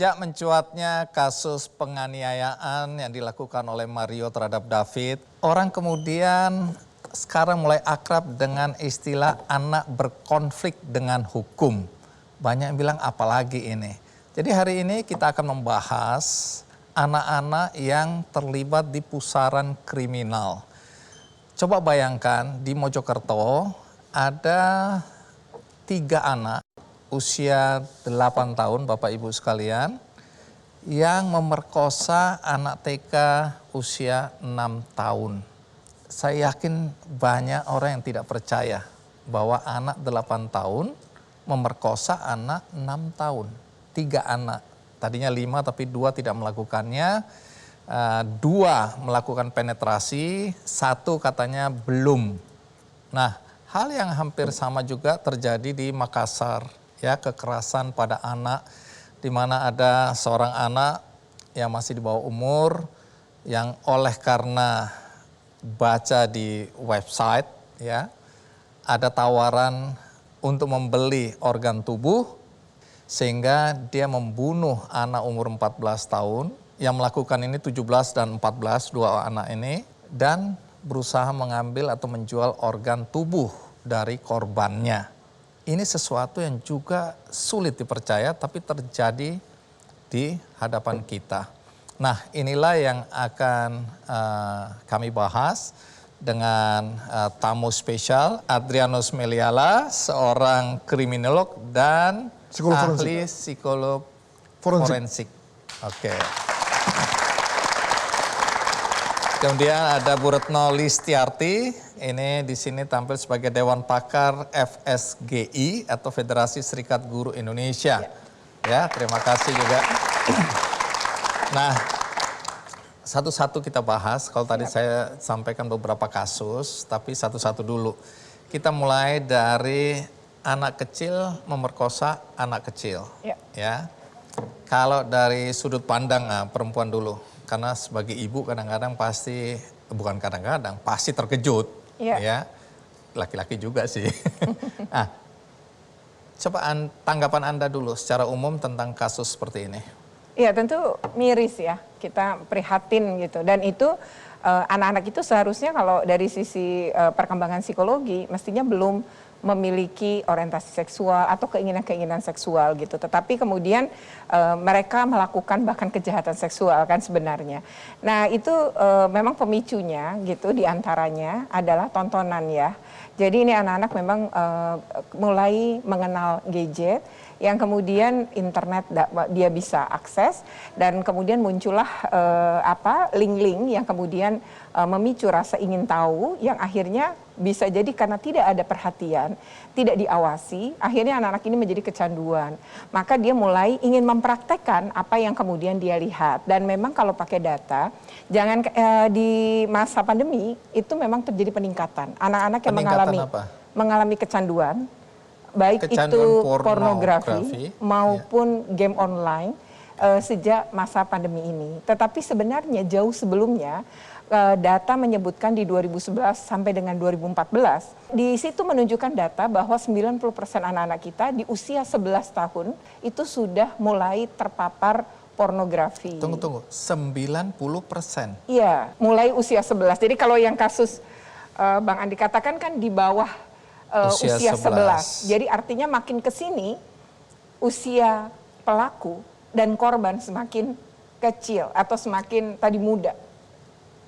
Sejak mencuatnya kasus penganiayaan yang dilakukan oleh Mario terhadap David, orang kemudian sekarang mulai akrab dengan istilah anak berkonflik dengan hukum. Banyak yang bilang apalagi ini. Jadi hari ini kita akan membahas anak-anak yang terlibat di pusaran kriminal. Coba bayangkan di Mojokerto ada 3 anak usia 8 tahun Bapak Ibu sekalian yang memerkosa anak TK usia 6 tahun. Saya yakin banyak orang yang tidak percaya bahwa anak 8 tahun memerkosa anak 6 tahun. 3 anak, tadinya 5 tapi 2 tidak melakukannya, 2 melakukan penetrasi, 1 katanya belum. Nah, hal yang hampir sama juga terjadi di Makassar, ya, kekerasan pada anak, di mana ada seorang anak yang masih di bawah umur, yang oleh karena baca di website, ya, ada tawaran untuk membeli organ tubuh, sehingga dia membunuh anak umur 14 tahun, yang melakukan ini 17 dan 14, 2 anak ini, dan berusaha mengambil atau menjual organ tubuh dari korbannya. Ini sesuatu yang juga sulit dipercaya tapi terjadi di hadapan kita. Nah, inilah yang akan kami bahas dengan tamu spesial Adrianus Meliala, seorang kriminolog dan ahli psikolog forensik. Oke. Kemudian ada Bu Retno Listiarti, ini di sini tampil sebagai Dewan Pakar FSGI atau Federasi Serikat Guru Indonesia. Ya, terima kasih juga. Nah, satu-satu kita bahas. Kalau tadi saya sampaikan beberapa kasus, tapi satu-satu dulu. Kita mulai dari anak kecil memerkosa anak kecil. Ya. Kalau dari sudut pandang perempuan dulu. Karena sebagai ibu kadang-kadang pasti, bukan kadang-kadang, pasti terkejut. Ya, laki-laki juga sih. Nah, coba tanggapan Anda dulu secara umum tentang kasus seperti ini. Iya, tentu miris ya, kita prihatin gitu. Dan itu anak-anak itu seharusnya kalau dari sisi perkembangan psikologi mestinya belum memiliki orientasi seksual atau keinginan-keinginan seksual gitu. Tetapi kemudian mereka melakukan bahkan kejahatan seksual kan sebenarnya. Nah itu memang pemicunya gitu diantaranya adalah tontonan ya. Jadi ini anak-anak memang mulai mengenal gadget yang kemudian internet dia bisa akses dan kemudian muncullah link-link yang kemudian memicu rasa ingin tahu yang akhirnya bisa jadi karena tidak ada perhatian, tidak diawasi, akhirnya anak-anak ini menjadi kecanduan. Maka dia mulai ingin mempraktekkan apa yang kemudian dia lihat. Dan memang kalau pakai data, jangan di masa pandemi itu memang terjadi peningkatan. Anak-anak yang mengalami kecanduan, baik itu pornografi maupun game online sejak masa pandemi ini. Tetapi sebenarnya jauh sebelumnya data menyebutkan di 2011 sampai dengan 2014, di situ menunjukkan data bahwa 90% anak-anak kita di usia 11 tahun itu sudah mulai terpapar pornografi. Tunggu, 90%? Iya, mulai usia 11. Jadi kalau yang kasus Bang Andi katakan kan di bawah usia 11. Jadi artinya makin ke sini usia pelaku dan korban semakin kecil atau semakin tadi muda.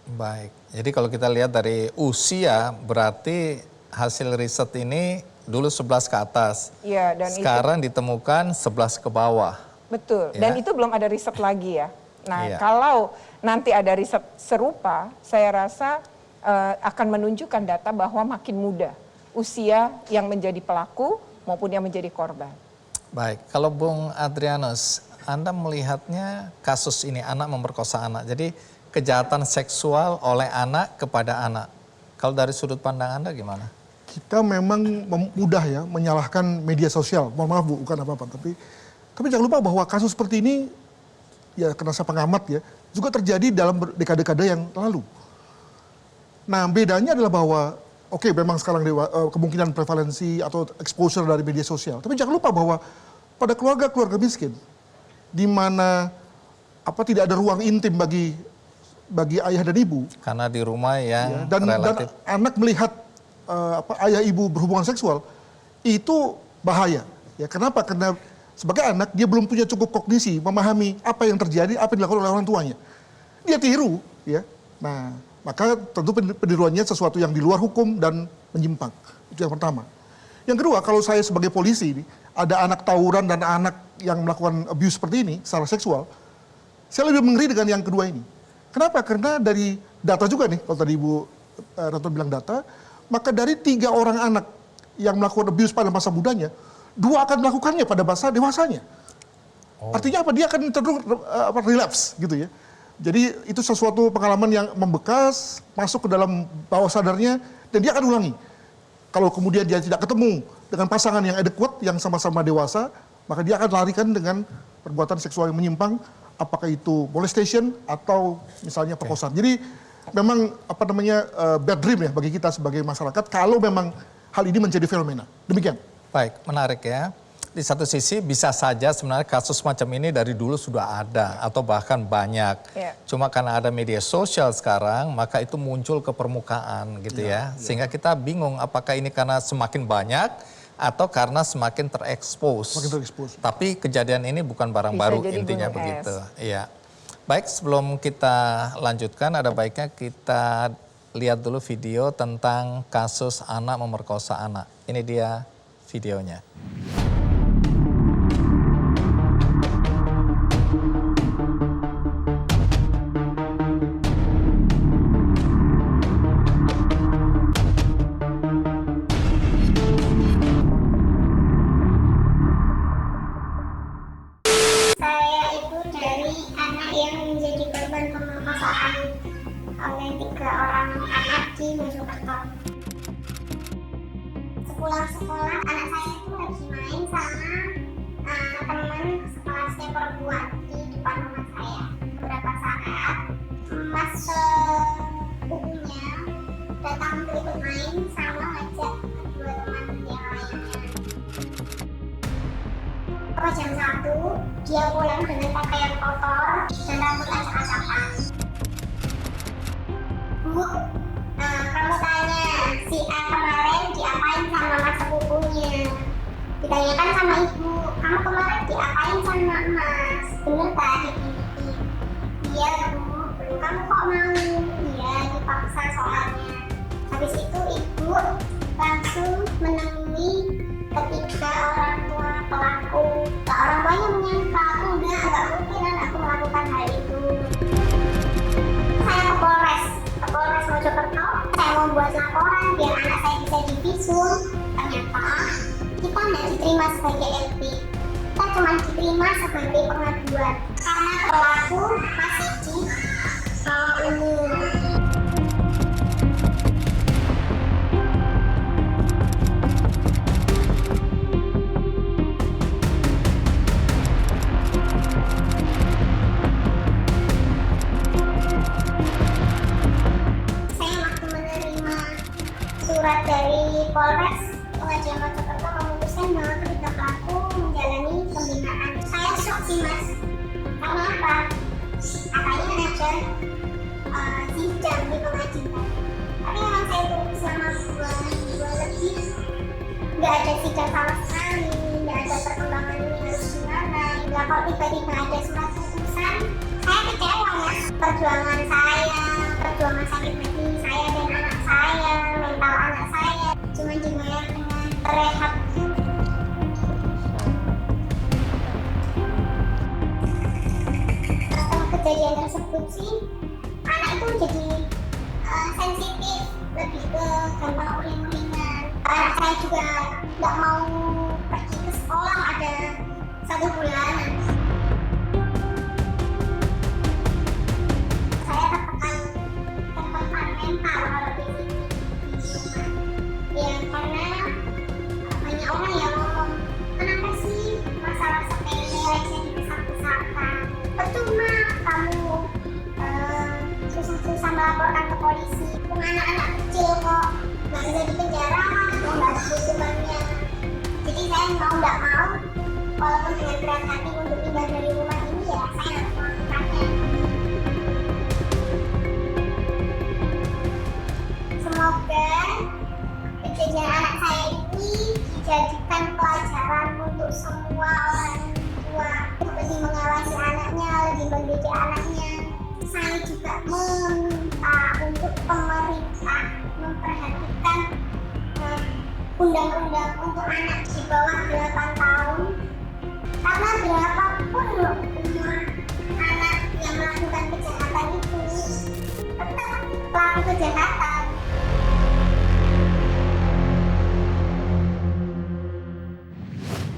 Baik, jadi kalau kita lihat dari usia berarti hasil riset ini dulu 11 ke atas. Iya, dan sekarang ditemukan 11 ke bawah. Betul, ya? Dan itu belum ada riset lagi ya. Nah kalau nanti ada riset serupa, saya rasa akan menunjukkan data bahwa makin muda usia yang menjadi pelaku maupun yang menjadi korban. Baik, kalau Bung Adrianus, Anda melihatnya kasus ini anak memperkosa anak. Jadi kejahatan seksual oleh anak kepada anak. Kalau dari sudut pandang Anda gimana? Kita memang mudah ya menyalahkan media sosial. Mohon maaf Bu, bukan apa-apa. Tapi jangan lupa bahwa kasus seperti ini, ya karena saya pengamat ya, juga terjadi dalam dekade-dekade yang lalu. Nah bedanya adalah bahwa, oke, memang sekarang kemungkinan prevalensi atau exposure dari media sosial. Tapi jangan lupa bahwa pada keluarga-keluarga miskin, di mana tidak ada ruang intim bagi ayah dan ibu. Karena di rumah yang Dan relatif. anak melihat ayah ibu berhubungan seksual itu bahaya. Ya, kenapa? Karena sebagai anak dia belum punya cukup kognisi memahami apa yang terjadi, apa yang dilakukan oleh orang tuanya. Dia tiru, ya. Nah, maka tentu peniruannya sesuatu yang di luar hukum dan menyimpang. Itu yang pertama. Yang kedua, kalau saya sebagai polisi ini, ada anak tawuran dan anak yang melakukan abuse seperti ini secara seksual, saya lebih mengeri dengan yang kedua ini. Kenapa? Karena dari data juga nih, kalau tadi Ibu Retno bilang data, maka dari 3 orang anak yang melakukan abuse pada masa mudanya, 2 akan melakukannya pada masa dewasanya. Artinya apa? Dia akan cenderung relapse gitu ya. Jadi itu sesuatu pengalaman yang membekas, masuk ke dalam bawah sadarnya, dan dia akan ulangi. Kalau kemudian dia tidak ketemu dengan pasangan yang adequate, yang sama-sama dewasa, maka dia akan larikan dengan perbuatan seksual yang menyimpang, apakah itu molestation atau misalnya perkosaan. Jadi memang bad dream ya bagi kita sebagai masyarakat kalau memang hal ini menjadi fenomena. Demikian. Baik, menarik ya. Di satu sisi bisa saja sebenarnya kasus macam ini dari dulu sudah ada atau bahkan banyak. Ya. Cuma karena ada media sosial sekarang, maka itu muncul ke permukaan gitu ya. Sehingga kita bingung apakah ini karena semakin banyak atau karena semakin terekspos. Semakin terekspos. Tapi kejadian ini bukan barang Bisa baru jadi intinya gunung begitu. es. Iya. Baik, sebelum kita lanjutkan ada baiknya kita lihat dulu video tentang kasus anak memerkosa anak. Ini dia videonya. Saya itu dari anak yang menjadi korban pemerkosaan oleh 3 orang anak di Mojokerto. Sepulang sekolah, anak saya itu lagi main sama teman sekelasnya perempuan di depan rumah saya. Beberapa saat, mas sepupunya datang untuk ikut main sama ngajak kedua teman yang lainnya. Pas jam 1, dia pulang dengan pakaian kotor dan rambut acak-acakan. Bu, kamu tanya si A kemarin diapain sama mas sepupunya? Ditanyakan sama ibu, kamu kemarin diapain sama mas? Bener tadi gini? Iya bu, belum, kamu kok mau? Iya, dipaksa soalnya. Habis itu ibu langsung menemui ketiga orang tua pelaku. Orang tuanya menyangka enggak mungkin anakku melakukan hal itu. Saya ke Polres Mojokerto. Saya membuat laporan biar anak saya bisa divisum. Ternyata kita tidak diterima sebagai LP. Kita cuma diterima sebagai pengaduan karena pelaku masih di umum. Surat dari Polres Pengadilan Mojokerto memutuskan bahwa ketiga pelaku menjalani pembinaan. Saya shock sih mas, karena apa? Katanya ada sidang di pengadilan, tapi memang saya tunggu selama 2 bulan lebih, nggak ada sidang sama sekali, nggak ada perkembangan ini harus gimana. Nggak, kalau tiba-tiba ada surat putusan, saya kecewa mas. Perjuangan saya, perjuangan sakit hati saya dan anak saya, mental anak saya cuma dibayar dengan rehab. Setelah kejadian tersebut sih, anak itu jadi sensitif, lebih ke gampang uring-uringan. Anak saya juga nggak mau pergi ke sekolah ada 1 bulan. Saya tertekan mental kalau di rumah. Ya karena banyak orang yang ngomong, kenapa sih masalah sepele aja dibesar-besarkan? Percuma kamu susah-susah melaporkan ke polisi. Anak-anak kecil kok nggak bisa dipenjara, nggak ada hukumannya. Jadi saya nggak mau walaupun dengan berat hati untuk pindah dari rumah ini. ya saya harus melakukannya. Semoga kejadian anak saya ini dijadikan pelajaran untuk semua orang tua, lebih mengawasi anaknya, lebih mendidik anaknya. Saya juga meminta untuk pemerintah memperhatikan undang-undang untuk anak di bawah 8 tahun, karena berapapun umur anak yang melakukan kejahatan itu tetap pelaku kejahatan.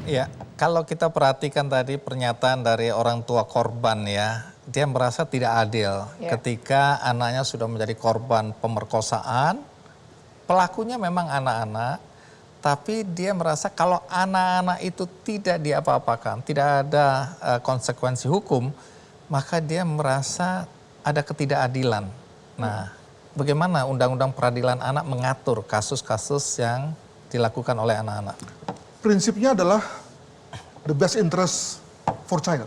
Ya, kalau kita perhatikan tadi pernyataan dari orang tua korban ya, dia merasa tidak adil ketika anaknya sudah menjadi korban pemerkosaan, pelakunya memang anak-anak, tapi dia merasa kalau anak-anak itu tidak diapa-apakan, tidak ada konsekuensi hukum, maka dia merasa ada ketidakadilan. Nah, bagaimana Undang-Undang Peradilan Anak mengatur kasus-kasus yang dilakukan oleh anak-anak? Prinsipnya adalah the best interest for child,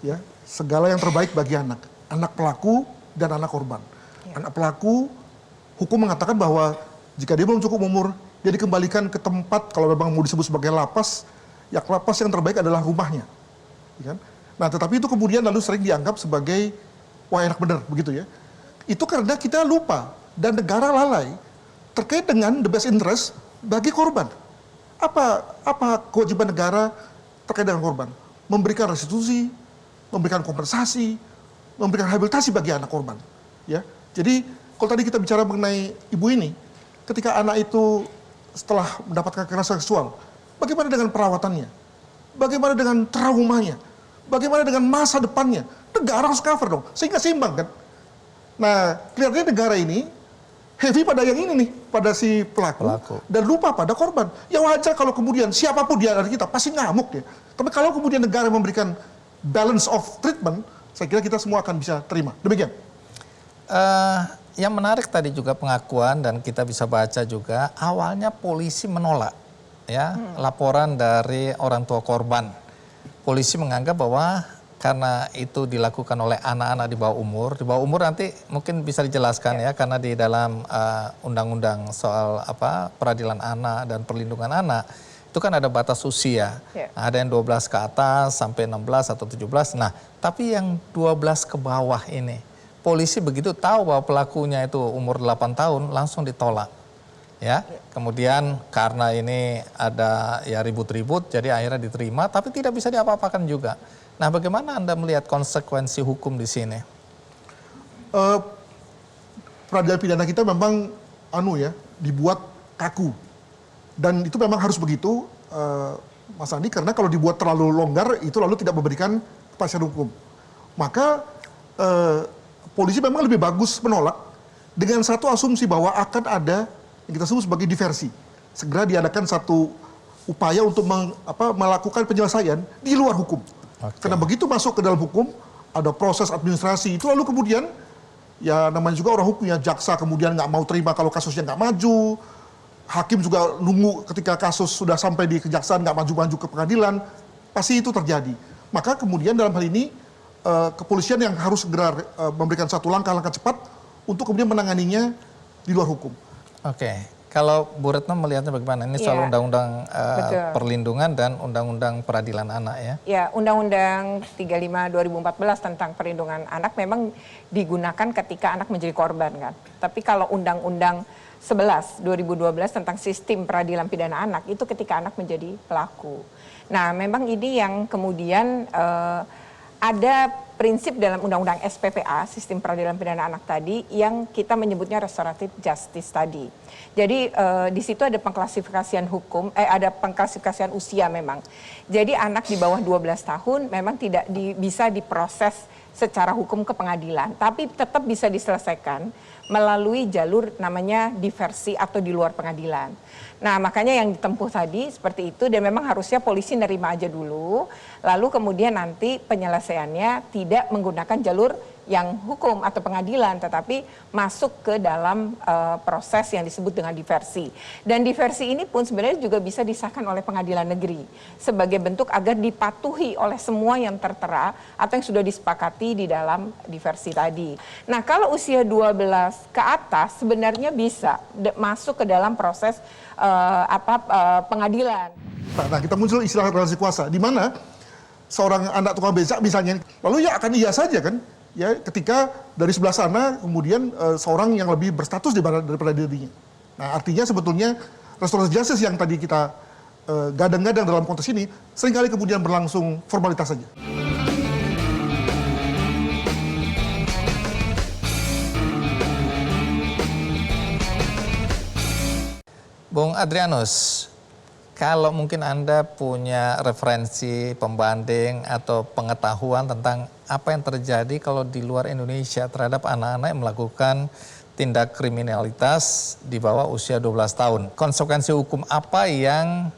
ya, segala yang terbaik bagi anak pelaku dan anak korban. Anak pelaku, hukum mengatakan bahwa jika dia belum cukup umur, dia dikembalikan ke tempat, kalau memang mau disebut sebagai lapas, ya lapas yang terbaik adalah rumahnya, ya kan? Nah, tetapi itu kemudian lalu sering dianggap sebagai wah enak bener begitu ya. Itu karena kita lupa dan negara lalai terkait dengan the best interest bagi korban. Apa kewajiban negara terkait dengan korban? Memberikan restitusi, memberikan kompensasi, memberikan rehabilitasi bagi anak korban. Ya, jadi kalau tadi kita bicara mengenai ibu ini, ketika anak itu setelah mendapatkan kekerasan seksual, bagaimana dengan perawatannya? Bagaimana dengan traumanya? Bagaimana dengan masa depannya? Negara harus cover dong, sehingga seimbang kan? Nah, kelihatannya negara ini heavy pada yang ini nih, pada si pelaku. Dan lupa pada korban. Ya wajar kalau kemudian siapapun di antara kita pasti ngamuk ya. Tapi kalau kemudian negara memberikan balance of treatment, saya kira kita semua akan bisa terima. Demikian. Yang menarik tadi juga pengakuan dan kita bisa baca juga awalnya polisi menolak ya laporan dari orang tua korban. Polisi menganggap bahwa karena itu dilakukan oleh anak-anak di bawah umur nanti mungkin bisa dijelaskan ya karena di dalam undang-undang soal peradilan anak dan perlindungan anak itu kan ada batas usia. Nah, ada yang 12 ke atas sampai 16 atau 17. Nah, tapi yang 12 ke bawah ini polisi begitu tahu bahwa pelakunya itu umur 8 tahun langsung ditolak. Ya. Kemudian karena ini ada ya ribut-ribut jadi akhirnya diterima tapi tidak bisa diapa-apakan juga. Nah, bagaimana Anda melihat konsekuensi hukum di sini? Peradilan pidana kita memang dibuat kaku. Dan itu memang harus begitu, Mas Andi, karena kalau dibuat terlalu longgar, itu lalu tidak memberikan kepastian hukum. Maka polisi memang lebih bagus menolak dengan satu asumsi bahwa akan ada yang kita sebut sebagai diversi. Segera diadakan satu upaya untuk melakukan penyelesaian di luar hukum. Karena begitu masuk ke dalam hukum, ada proses administrasi, itu lalu kemudian, ya namanya juga orang hukumnya, jaksa kemudian nggak mau terima kalau kasusnya nggak maju, hakim juga nunggu ketika kasus sudah sampai di kejaksaan nggak maju-maju ke pengadilan, pasti itu terjadi. Maka kemudian dalam hal ini, kepolisian yang harus segera memberikan satu langkah-langkah cepat untuk kemudian menanganinya di luar hukum. Oke. Kalau Bu Retno melihatnya bagaimana? Ini soal undang-undang perlindungan dan undang-undang peradilan anak ya? Ya, Undang-Undang 35 2014 tentang perlindungan anak memang digunakan ketika anak menjadi korban kan. Tapi kalau Undang-Undang 11 2012 tentang sistem peradilan pidana anak itu ketika anak menjadi pelaku. Nah, memang ini yang kemudian ada prinsip dalam Undang-Undang SPPA, Sistem Peradilan Pidana Anak tadi, yang kita menyebutnya restoratif justice tadi. Jadi di situ ada pengklasifikasian hukum, ada pengklasifikasian usia memang. Jadi anak di bawah 12 tahun memang tidak bisa diproses secara hukum ke pengadilan, tapi tetap bisa diselesaikan melalui jalur namanya diversi atau di luar pengadilan. Nah, makanya yang ditempuh tadi seperti itu, dan memang harusnya polisi nerima aja dulu, lalu kemudian nanti penyelesaiannya tidak menggunakan jalur yang hukum atau pengadilan, tetapi masuk ke dalam proses yang disebut dengan diversi. Dan diversi ini pun sebenarnya juga bisa disahkan oleh pengadilan negeri sebagai bentuk agar dipatuhi oleh semua yang tertera atau yang sudah disepakati di dalam diversi tadi. Nah, kalau usia 12 ke atas sebenarnya bisa masuk ke dalam proses pengadilan. Nah, kita muncul istilah relasi kuasa, di mana seorang anak tukang becak misalnya, lalu ya akan iya saja kan, ya ketika dari sebelah sana kemudian seorang yang lebih berstatus daripada dirinya. Nah, artinya sebetulnya restoratif justice yang tadi kita gadang-gadang dalam konteks ini seringkali kemudian berlangsung formalitas saja. Bung Adrianus, kalau mungkin Anda punya referensi, pembanding, atau pengetahuan tentang apa yang terjadi kalau di luar Indonesia terhadap anak-anak yang melakukan tindak kriminalitas di bawah usia 12 tahun. Konsekuensi hukum apa yang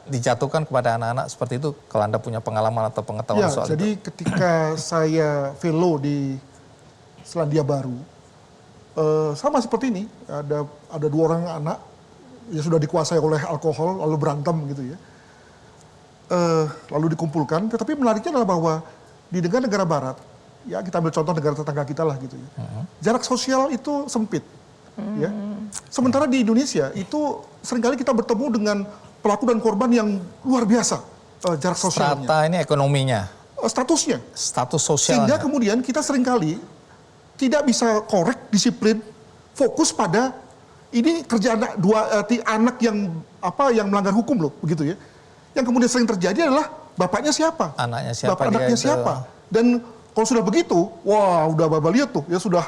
dijatuhkan kepada anak-anak seperti itu kalau Anda punya pengalaman atau pengetahuan soal jadi itu? ketika saya fellow di Selandia Baru, sama seperti ini, ada 2 orang anak yang sudah dikuasai oleh alkohol, lalu berantem gitu ya. Lalu dikumpulkan, tetapi menariknya adalah bahwa di negara-negara barat, ya kita ambil contoh negara tetangga kita lah gitu ya. Jarak sosial itu sempit. Ya. Sementara di Indonesia itu seringkali kita bertemu dengan pelaku dan korban yang luar biasa jarak sosialnya. Strata ini ekonominya, Statusnya. status Sehingga sosialnya. kemudian kita seringkali tidak bisa korek, disiplin, fokus pada ini kerja anak yang melanggar hukum loh, begitu ya. Yang kemudian sering terjadi adalah bapaknya siapa? Anaknya siapa? Bapak anaknya siapa? Dan kalau sudah begitu, wah udah Bapak lihat tuh, ya sudah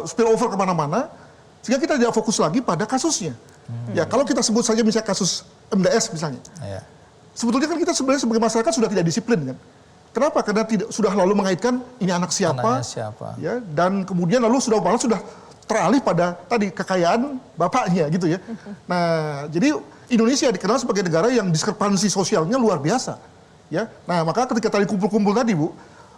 spill over kemana-mana, sehingga kita tidak fokus lagi pada kasusnya. Ya kalau kita sebut saja misalnya kasus MDS misalnya, sebetulnya kan kita sebenarnya sebagai masyarakat sudah tidak disiplin kan. Kenapa? Karena sudah lalu mengaitkan ini anak siapa, ya, dan kemudian lalu sudah teralih pada tadi kekayaan bapaknya gitu ya. Nah, jadi Indonesia dikenal sebagai negara yang diskrepansi sosialnya luar biasa. Ya. Nah, maka ketika tadi kumpul-kumpul tadi, Bu,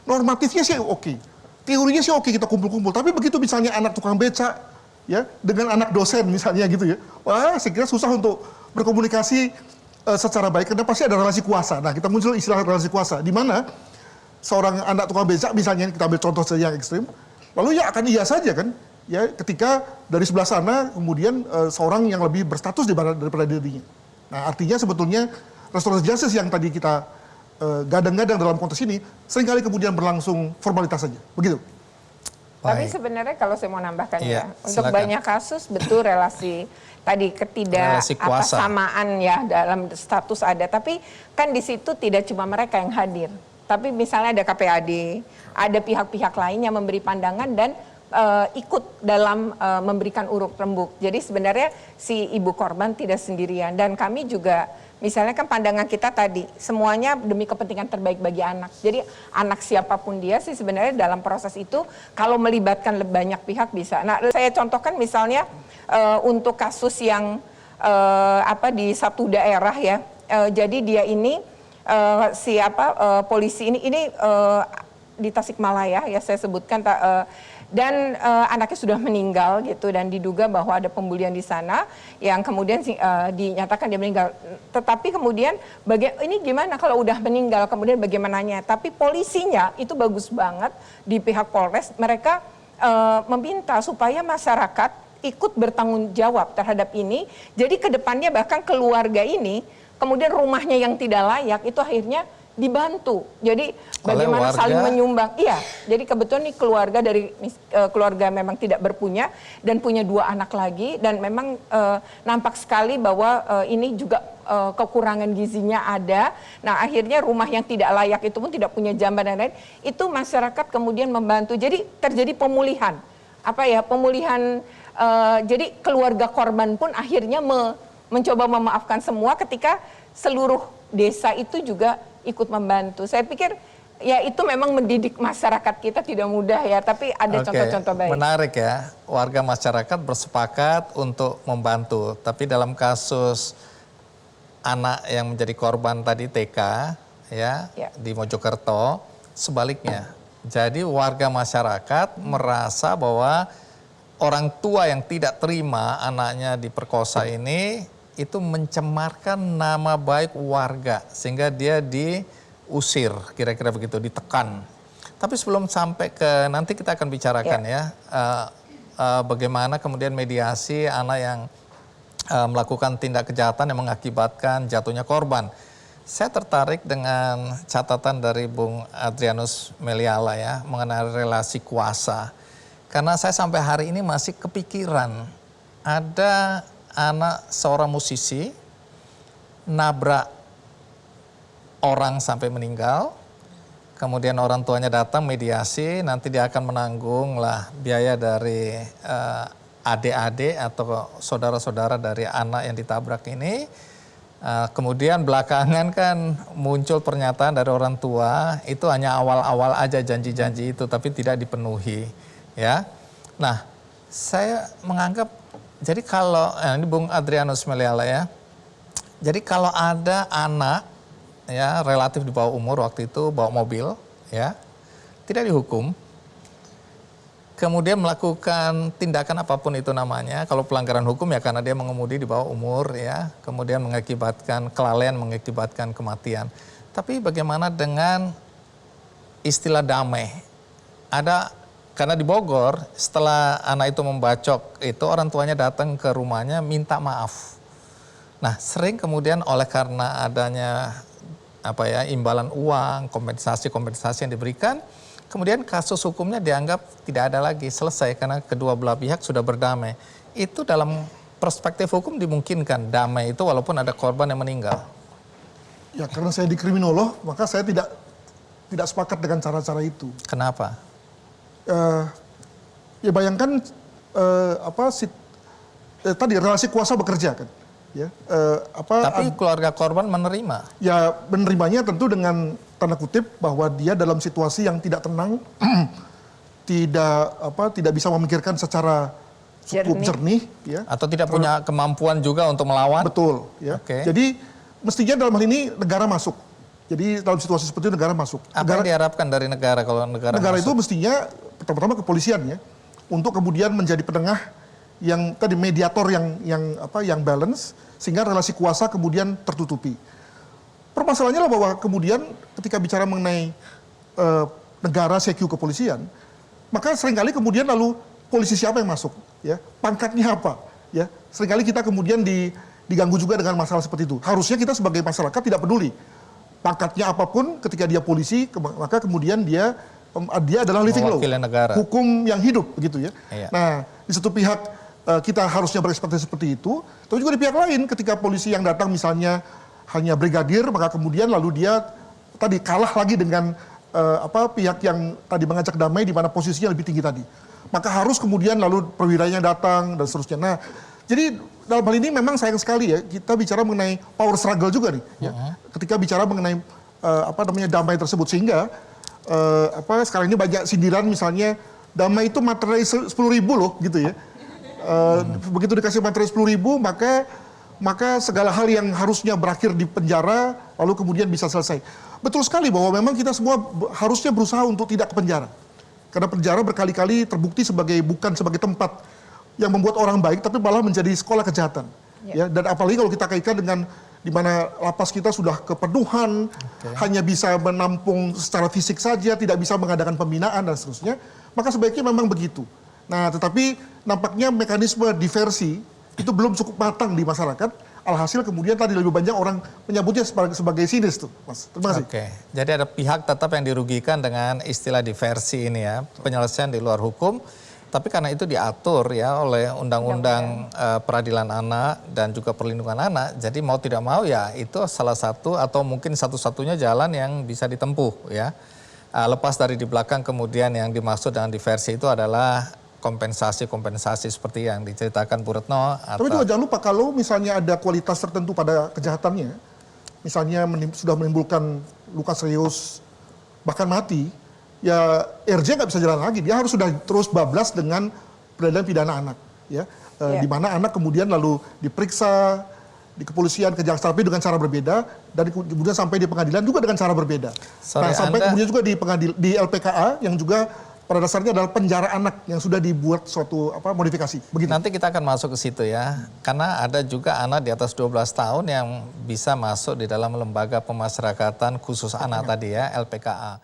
normatifnya sih oke. Teorinya sih oke kita kumpul-kumpul, tapi begitu misalnya anak tukang becak ya dengan anak dosen misalnya gitu ya. Wah, saya kira susah untuk berkomunikasi secara baik karena pasti ada relasi kuasa. Nah, kita muncul istilah relasi kuasa di mana seorang anak tukang becak misalnya, kita ambil contoh saja yang ekstrim, lalu ya akan iya saja kan. Ya, ketika dari sebelah sana kemudian seorang yang lebih berstatus daripada dirinya. Nah, artinya sebetulnya restoratif justice yang tadi kita gadang-gadang dalam konteks ini seringkali kemudian berlangsung formalitas saja, begitu. Tapi sebenarnya kalau saya mau nambahkan untuk silakan. banyak kasus betul relasi tadi ketidaksamaan ya dalam status ada, tapi kan di situ tidak cuma mereka yang hadir, tapi misalnya ada KPAD, ada pihak-pihak lain yang memberi pandangan dan ikut dalam memberikan uruk rembuk. Jadi sebenarnya si ibu korban tidak sendirian dan kami juga misalnya kan pandangan kita tadi semuanya demi kepentingan terbaik bagi anak. Jadi anak siapapun dia sih sebenarnya dalam proses itu kalau melibatkan banyak pihak bisa. Nah, saya contohkan misalnya untuk kasus yang di satu daerah ya. Jadi dia ini polisi ini di Tasikmalaya ya saya sebutkan dan anaknya sudah meninggal gitu dan diduga bahwa ada pembulian di sana yang kemudian dinyatakan dia meninggal. Tetapi kemudian ini gimana kalau udah meninggal kemudian bagaimananya? Tapi polisinya itu bagus banget di pihak Polres mereka meminta supaya masyarakat ikut bertanggung jawab terhadap ini. Jadi kedepannya bahkan keluarga ini kemudian rumahnya yang tidak layak itu akhirnya dibantu. Jadi bagaimana saling menyumbang. Iya, jadi kebetulan nih keluarga dari keluarga memang tidak berpunya dan punya 2 anak lagi dan memang nampak sekali bahwa ini juga kekurangan gizinya ada. Nah, akhirnya rumah yang tidak layak itu pun tidak punya jamban dan lain. Itu masyarakat kemudian membantu. Jadi terjadi pemulihan. Pemulihan jadi keluarga korban pun akhirnya mencoba memaafkan semua ketika seluruh desa itu juga ikut membantu. Saya pikir ya itu memang mendidik masyarakat kita tidak mudah ya, tapi ada contoh-contoh baik. Menarik ya, warga masyarakat bersepakat untuk membantu. Tapi dalam kasus anak yang menjadi korban tadi TK ya. Di Mojokerto, sebaliknya Jadi warga masyarakat merasa bahwa orang tua yang tidak terima anaknya diperkosa ini itu mencemarkan nama baik warga sehingga dia diusir, kira-kira begitu, ditekan. Tapi sebelum sampai ke nanti kita akan bicarakan bagaimana kemudian mediasi anak yang melakukan tindak kejahatan yang mengakibatkan jatuhnya korban. Saya tertarik dengan catatan dari Bung Adrianus Meliala ya mengenai relasi kuasa. Karena saya sampai hari ini masih kepikiran ada anak seorang musisi nabrak orang sampai meninggal. Kemudian orang tuanya datang mediasi, nanti dia akan menanggung lah biaya dari adik-adik atau saudara-saudara dari anak yang ditabrak ini. Kemudian belakangan kan muncul pernyataan dari orang tua, itu hanya awal-awal aja janji-janji itu, tapi tidak dipenuhi. Ya, nah saya menganggap, jadi kalau, ini Bung Adrianus Meliala ya, jadi kalau ada anak ya relatif di bawah umur waktu itu bawa mobil ya, tidak dihukum, kemudian melakukan tindakan apapun itu namanya, kalau pelanggaran hukum ya karena dia mengemudi di bawah umur ya, kemudian mengakibatkan kelalaian, mengakibatkan kematian. Tapi bagaimana dengan istilah damai? Ada, karena di Bogor setelah anak itu membacok itu orang tuanya datang ke rumahnya minta maaf. Nah sering kemudian oleh karena adanya imbalan uang, kompensasi yang diberikan, kemudian kasus hukumnya dianggap tidak ada lagi, selesai karena kedua belah pihak sudah berdamai. Itu dalam perspektif hukum dimungkinkan damai itu walaupun ada korban yang meninggal. Ya karena saya di kriminolog, maka saya tidak sepakat dengan cara-cara itu. Kenapa? Ya bayangkan tadi relasi kuasa bekerja kan. Ya, tapi keluarga korban menerima. Ya menerimanya tentu dengan tanda kutip bahwa dia dalam situasi yang tidak tenang, tidak bisa memikirkan secara cukup jernih, ya. Atau tidak punya kemampuan juga untuk melawan. Betul, ya. Okay. Jadi mestinya dalam hal ini negara masuk. Jadi dalam situasi seperti itu negara masuk. Apa yang diharapkan dari negara kalau negara itu masuk? mestinya pertama kepolisian ya, untuk kemudian menjadi penengah yang tadi mediator yang balance sehingga relasi kuasa kemudian tertutupi. Permasalahannya adalah bahwa kemudian ketika bicara mengenai negara CQ kepolisian, maka seringkali kemudian lalu polisi siapa yang masuk, ya, pangkatnya apa, ya, seringkali kita kemudian diganggu juga dengan masalah seperti itu. Harusnya kita sebagai masyarakat tidak peduli pangkatnya apapun, ketika dia polisi maka kemudian dia adalah living law, hukum yang hidup begitu ya. Iya. Nah di satu pihak kita harusnya berekspektasi seperti itu, tapi juga di pihak lain ketika polisi yang datang misalnya hanya brigadir, maka kemudian lalu dia tadi kalah lagi dengan pihak yang tadi mengajak damai di mana posisinya lebih tinggi tadi. Maka harus kemudian lalu perwiranya datang dan seterusnya. Nah, jadi dalam hal ini memang sayang sekali ya kita bicara mengenai power struggle juga nih. Ya. Ketika bicara mengenai damai tersebut sehingga sekarang ini banyak sindiran misalnya damai itu materai 10.000 loh gitu ya. Begitu dikasih materai 10.000 maka segala hal yang harusnya berakhir di penjara lalu kemudian bisa selesai. Betul sekali bahwa memang kita semua harusnya berusaha untuk tidak ke penjara. Karena penjara berkali-kali terbukti bukan sebagai tempat yang membuat orang baik tapi malah menjadi sekolah kejahatan. Ya, dan apalagi kalau kita kaitkan dengan di mana lapas kita sudah kepenuhan, hanya bisa menampung secara fisik saja, tidak bisa mengadakan pembinaan dan seterusnya, maka sebaiknya memang begitu. Nah, tetapi nampaknya mekanisme diversi itu belum cukup matang di masyarakat. Alhasil kemudian tadi lebih banyak orang menyebutnya sebagai sinis tuh, Mas. Terima kasih. Oke, jadi ada pihak tetap yang dirugikan dengan istilah diversi ini ya, penyelesaian di luar hukum. Tapi karena itu diatur ya oleh Undang-Undang Peradilan Anak dan juga Perlindungan Anak, jadi mau tidak mau ya itu salah satu atau mungkin satu-satunya jalan yang bisa ditempuh ya. Lepas dari di belakang kemudian yang dimaksud dengan diversi itu adalah kompensasi seperti yang diceritakan Bu Retno. Tapi juga jangan lupa kalau misalnya ada kualitas tertentu pada kejahatannya, misalnya sudah menimbulkan luka serius, bahkan mati, ya RJ nggak bisa jalan lagi. Dia harus sudah terus bablas dengan peradilan pidana anak, ya, di mana anak kemudian lalu diperiksa, di kepolisian, kejaksaan, tapi dengan cara berbeda, dan kemudian sampai di pengadilan juga dengan cara berbeda. Sorry, sampai Anda... kemudian juga di LPKA yang juga pada dasarnya adalah penjara anak yang sudah dibuat suatu modifikasi. Begitu. Nanti kita akan masuk ke situ ya, karena ada juga anak di atas 12 tahun yang bisa masuk di dalam lembaga pemasyarakatan khusus anak tadi ya, LPKA.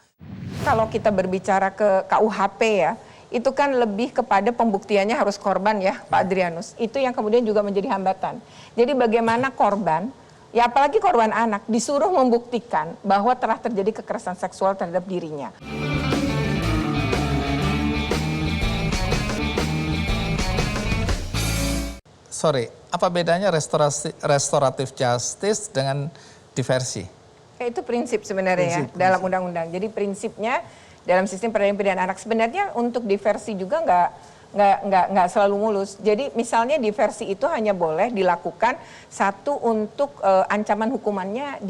Kalau kita berbicara ke KUHP ya, itu kan lebih kepada pembuktiannya harus korban ya Pak Adrianus. Itu yang kemudian juga menjadi hambatan. Jadi bagaimana korban, ya apalagi korban anak, disuruh membuktikan bahwa telah terjadi kekerasan seksual terhadap dirinya. Sorry, apa bedanya restoratif justice dengan diversi? Itu prinsip sebenarnya ya dalam undang-undang. Jadi prinsipnya dalam sistem peradilan pidana anak sebenarnya untuk diversi juga nggak selalu mulus. Jadi misalnya diversi itu hanya boleh dilakukan satu untuk ancaman hukumannya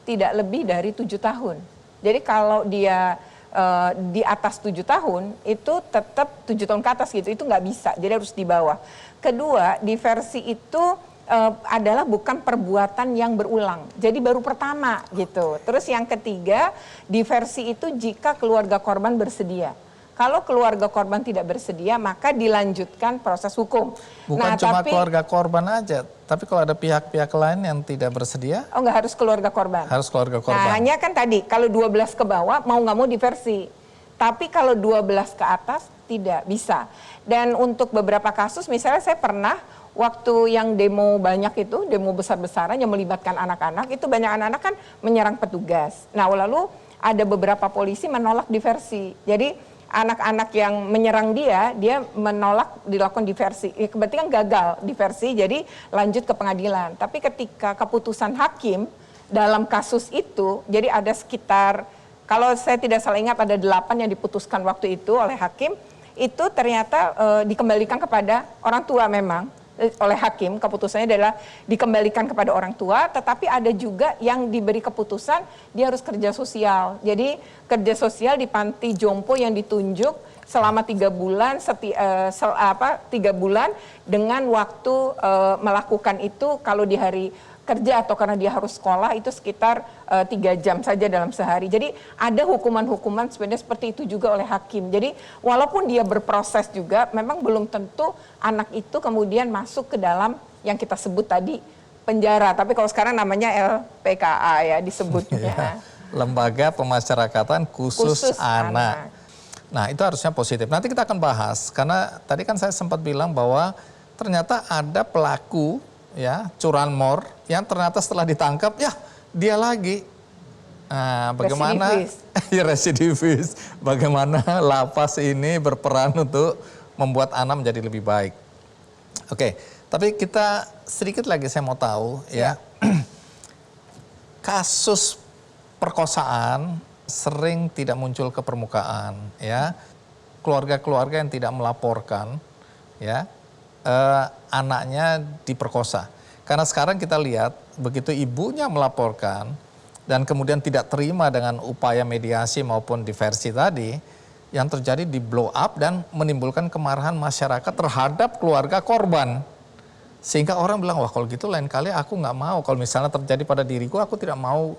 tidak lebih dari 7 tahun. Jadi kalau dia di atas 7 tahun itu tetap 7 tahun ke atas gitu, itu nggak bisa. Jadi harus di bawah. Kedua, diversi itu adalah bukan perbuatan yang berulang. Jadi baru pertama gitu. Terus yang ketiga, diversi itu jika keluarga korban bersedia. Kalau keluarga korban tidak bersedia, maka dilanjutkan proses hukum. Bukan cuma keluarga korban aja, tapi kalau ada pihak-pihak lain yang tidak bersedia? Oh, nggak harus keluarga korban. Harus keluarga korban. Nah, hanya kan tadi, kalau 12 ke bawah mau nggak mau diversi. Tapi kalau 12 ke atas tidak bisa. Dan untuk beberapa kasus, misalnya saya pernah waktu yang demo banyak itu, demo besar-besaran yang melibatkan anak-anak, itu banyak anak-anak kan menyerang petugas. Nah, lalu ada beberapa polisi menolak diversi. Jadi anak-anak yang menyerang dia menolak dilakukan diversi. Ya, berarti kan gagal diversi, jadi lanjut ke pengadilan. Tapi ketika keputusan hakim dalam kasus itu, jadi ada sekitar, kalau saya tidak salah ingat ada 8 yang diputuskan waktu itu oleh hakim, itu ternyata dikembalikan kepada orang tua memang. Oleh hakim keputusannya adalah dikembalikan kepada orang tua, tetapi ada juga yang diberi keputusan dia harus kerja sosial. Jadi kerja sosial di panti jompo yang ditunjuk selama 3 bulan, 3 bulan dengan waktu melakukan itu kalau di hari kerja atau karena dia harus sekolah itu sekitar 3 jam saja dalam sehari. Jadi ada hukuman-hukuman sebenarnya seperti itu juga oleh hakim. Jadi walaupun dia berproses juga, memang belum tentu anak itu kemudian masuk ke dalam yang kita sebut tadi penjara. Tapi kalau sekarang namanya LPKA ya disebutnya. Lembaga Pemasyarakatan Khusus Anak. Nah itu harusnya positif. Nanti kita akan bahas karena tadi kan saya sempat bilang bahwa ternyata ada pelaku ya curanmor yang ternyata setelah ditangkap ya dia lagi. Nah, bagaimana residivis, bagaimana lapas ini berperan untuk membuat anak menjadi lebih baik. Oke, tapi kita sedikit lagi saya mau tahu ya. Kasus perkosaan sering tidak muncul ke permukaan ya. Keluarga-keluarga yang tidak melaporkan ya anaknya diperkosa. Karena sekarang kita lihat begitu ibunya melaporkan dan kemudian tidak terima dengan upaya mediasi maupun diversi tadi, yang terjadi di blow up dan menimbulkan kemarahan masyarakat terhadap keluarga korban. Sehingga orang bilang, wah kalau gitu lain kali aku nggak mau, kalau misalnya terjadi pada diriku aku tidak mau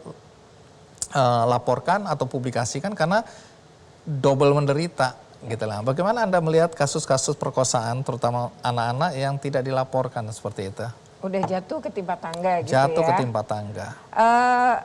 laporkan atau publikasikan karena double menderita. Gitu lah. Bagaimana Anda melihat kasus-kasus perkosaan terutama anak-anak yang tidak dilaporkan seperti itu? Udah jatuh ketimpa tangga gitu jatuh ya. ketimpa tangga.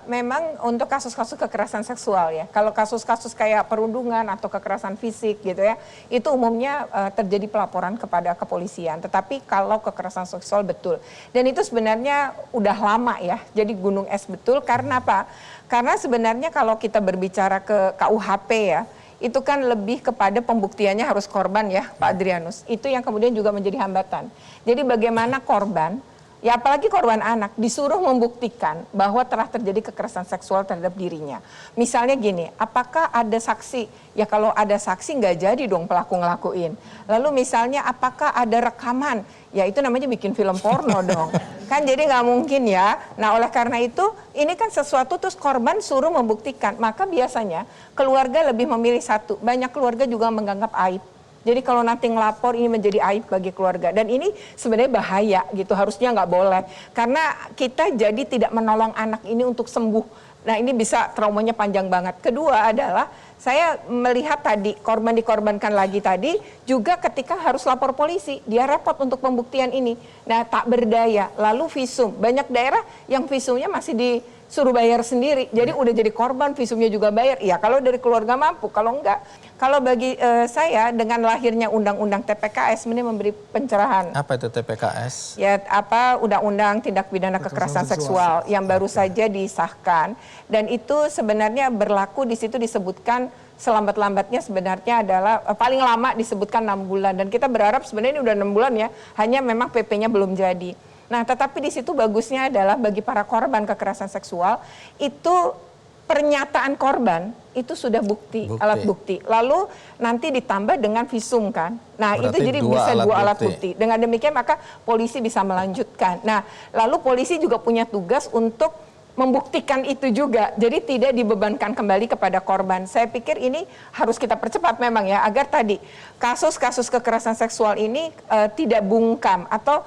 Memang untuk kasus-kasus kekerasan seksual ya. Kalau kasus-kasus kayak perundungan atau kekerasan fisik gitu ya, itu umumnya terjadi pelaporan kepada kepolisian. Tetapi kalau kekerasan seksual betul. Dan itu sebenarnya udah lama ya. Jadi gunung es betul karena apa? Karena sebenarnya kalau kita berbicara ke KUHP ya, itu kan lebih kepada pembuktiannya harus korban ya Pak Adrianus. Itu yang kemudian juga menjadi hambatan. Jadi bagaimana korban, ya apalagi korban anak, disuruh membuktikan bahwa telah terjadi kekerasan seksual terhadap dirinya. Misalnya gini, apakah ada saksi? Ya kalau ada saksi nggak jadi dong pelaku ngelakuin. Lalu misalnya apakah ada rekaman? Ya itu namanya bikin film porno dong. Kan jadi nggak mungkin ya. Nah oleh karena itu ini kan sesuatu terus korban suruh membuktikan. Maka biasanya keluarga lebih memilih satu. Banyak keluarga juga menganggap aib. Jadi kalau nanti ngelapor ini menjadi aib bagi keluarga. Dan ini sebenarnya bahaya gitu, harusnya nggak boleh. Karena kita jadi tidak menolong anak ini untuk sembuh. Nah ini bisa traumanya panjang banget. Kedua adalah saya melihat tadi korban dikorbankan lagi tadi juga ketika harus lapor polisi. Dia repot untuk pembuktian ini. Nah tak berdaya. Lalu visum. Banyak daerah yang visumnya masih disuruh bayar sendiri. Jadi udah jadi korban, visumnya juga bayar. Ya kalau dari keluarga mampu, kalau enggak. Kalau bagi saya dengan lahirnya undang-undang TPKS ini memberi pencerahan. Apa itu TPKS? Ya apa undang-undang tindak pidana kekerasan seksual yang baru saja disahkan dan itu sebenarnya berlaku di situ disebutkan selambat-lambatnya sebenarnya adalah paling lama disebutkan 6 bulan dan kita berharap sebenarnya ini udah 6 bulan ya, hanya memang PP-nya belum jadi. Nah, tetapi di situ bagusnya adalah bagi para korban kekerasan seksual itu pernyataan korban itu sudah bukti, alat bukti. Lalu nanti ditambah dengan visum kan. Nah, berarti itu jadi bisa 2 alat bukti. Dengan demikian maka polisi bisa melanjutkan. Nah, lalu polisi juga punya tugas untuk membuktikan itu juga. Jadi tidak dibebankan kembali kepada korban. Saya pikir ini harus kita percepat memang ya agar tadi kasus-kasus kekerasan seksual ini tidak bungkam atau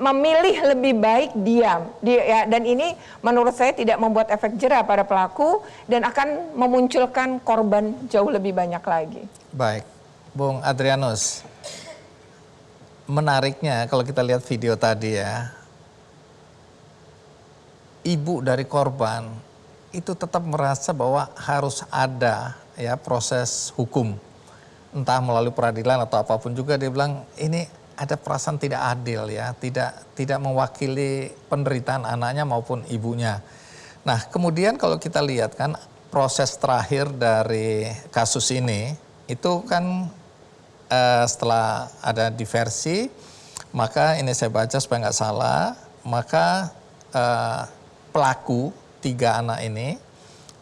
memilih lebih baik diam. Dan ini menurut saya tidak membuat efek jera pada pelaku dan akan memunculkan korban jauh lebih banyak lagi. Baik, Bung Adrianus. Menariknya kalau kita lihat video tadi ya, ibu dari korban itu tetap merasa bahwa harus ada ya proses hukum. Entah melalui peradilan atau apapun juga dia bilang ini ada perasaan tidak adil ya, tidak mewakili penderitaan anaknya maupun ibunya. Nah, kemudian kalau kita lihat kan proses terakhir dari kasus ini itu kan setelah ada diversi, maka ini saya baca supaya nggak salah, maka pelaku 3 anak ini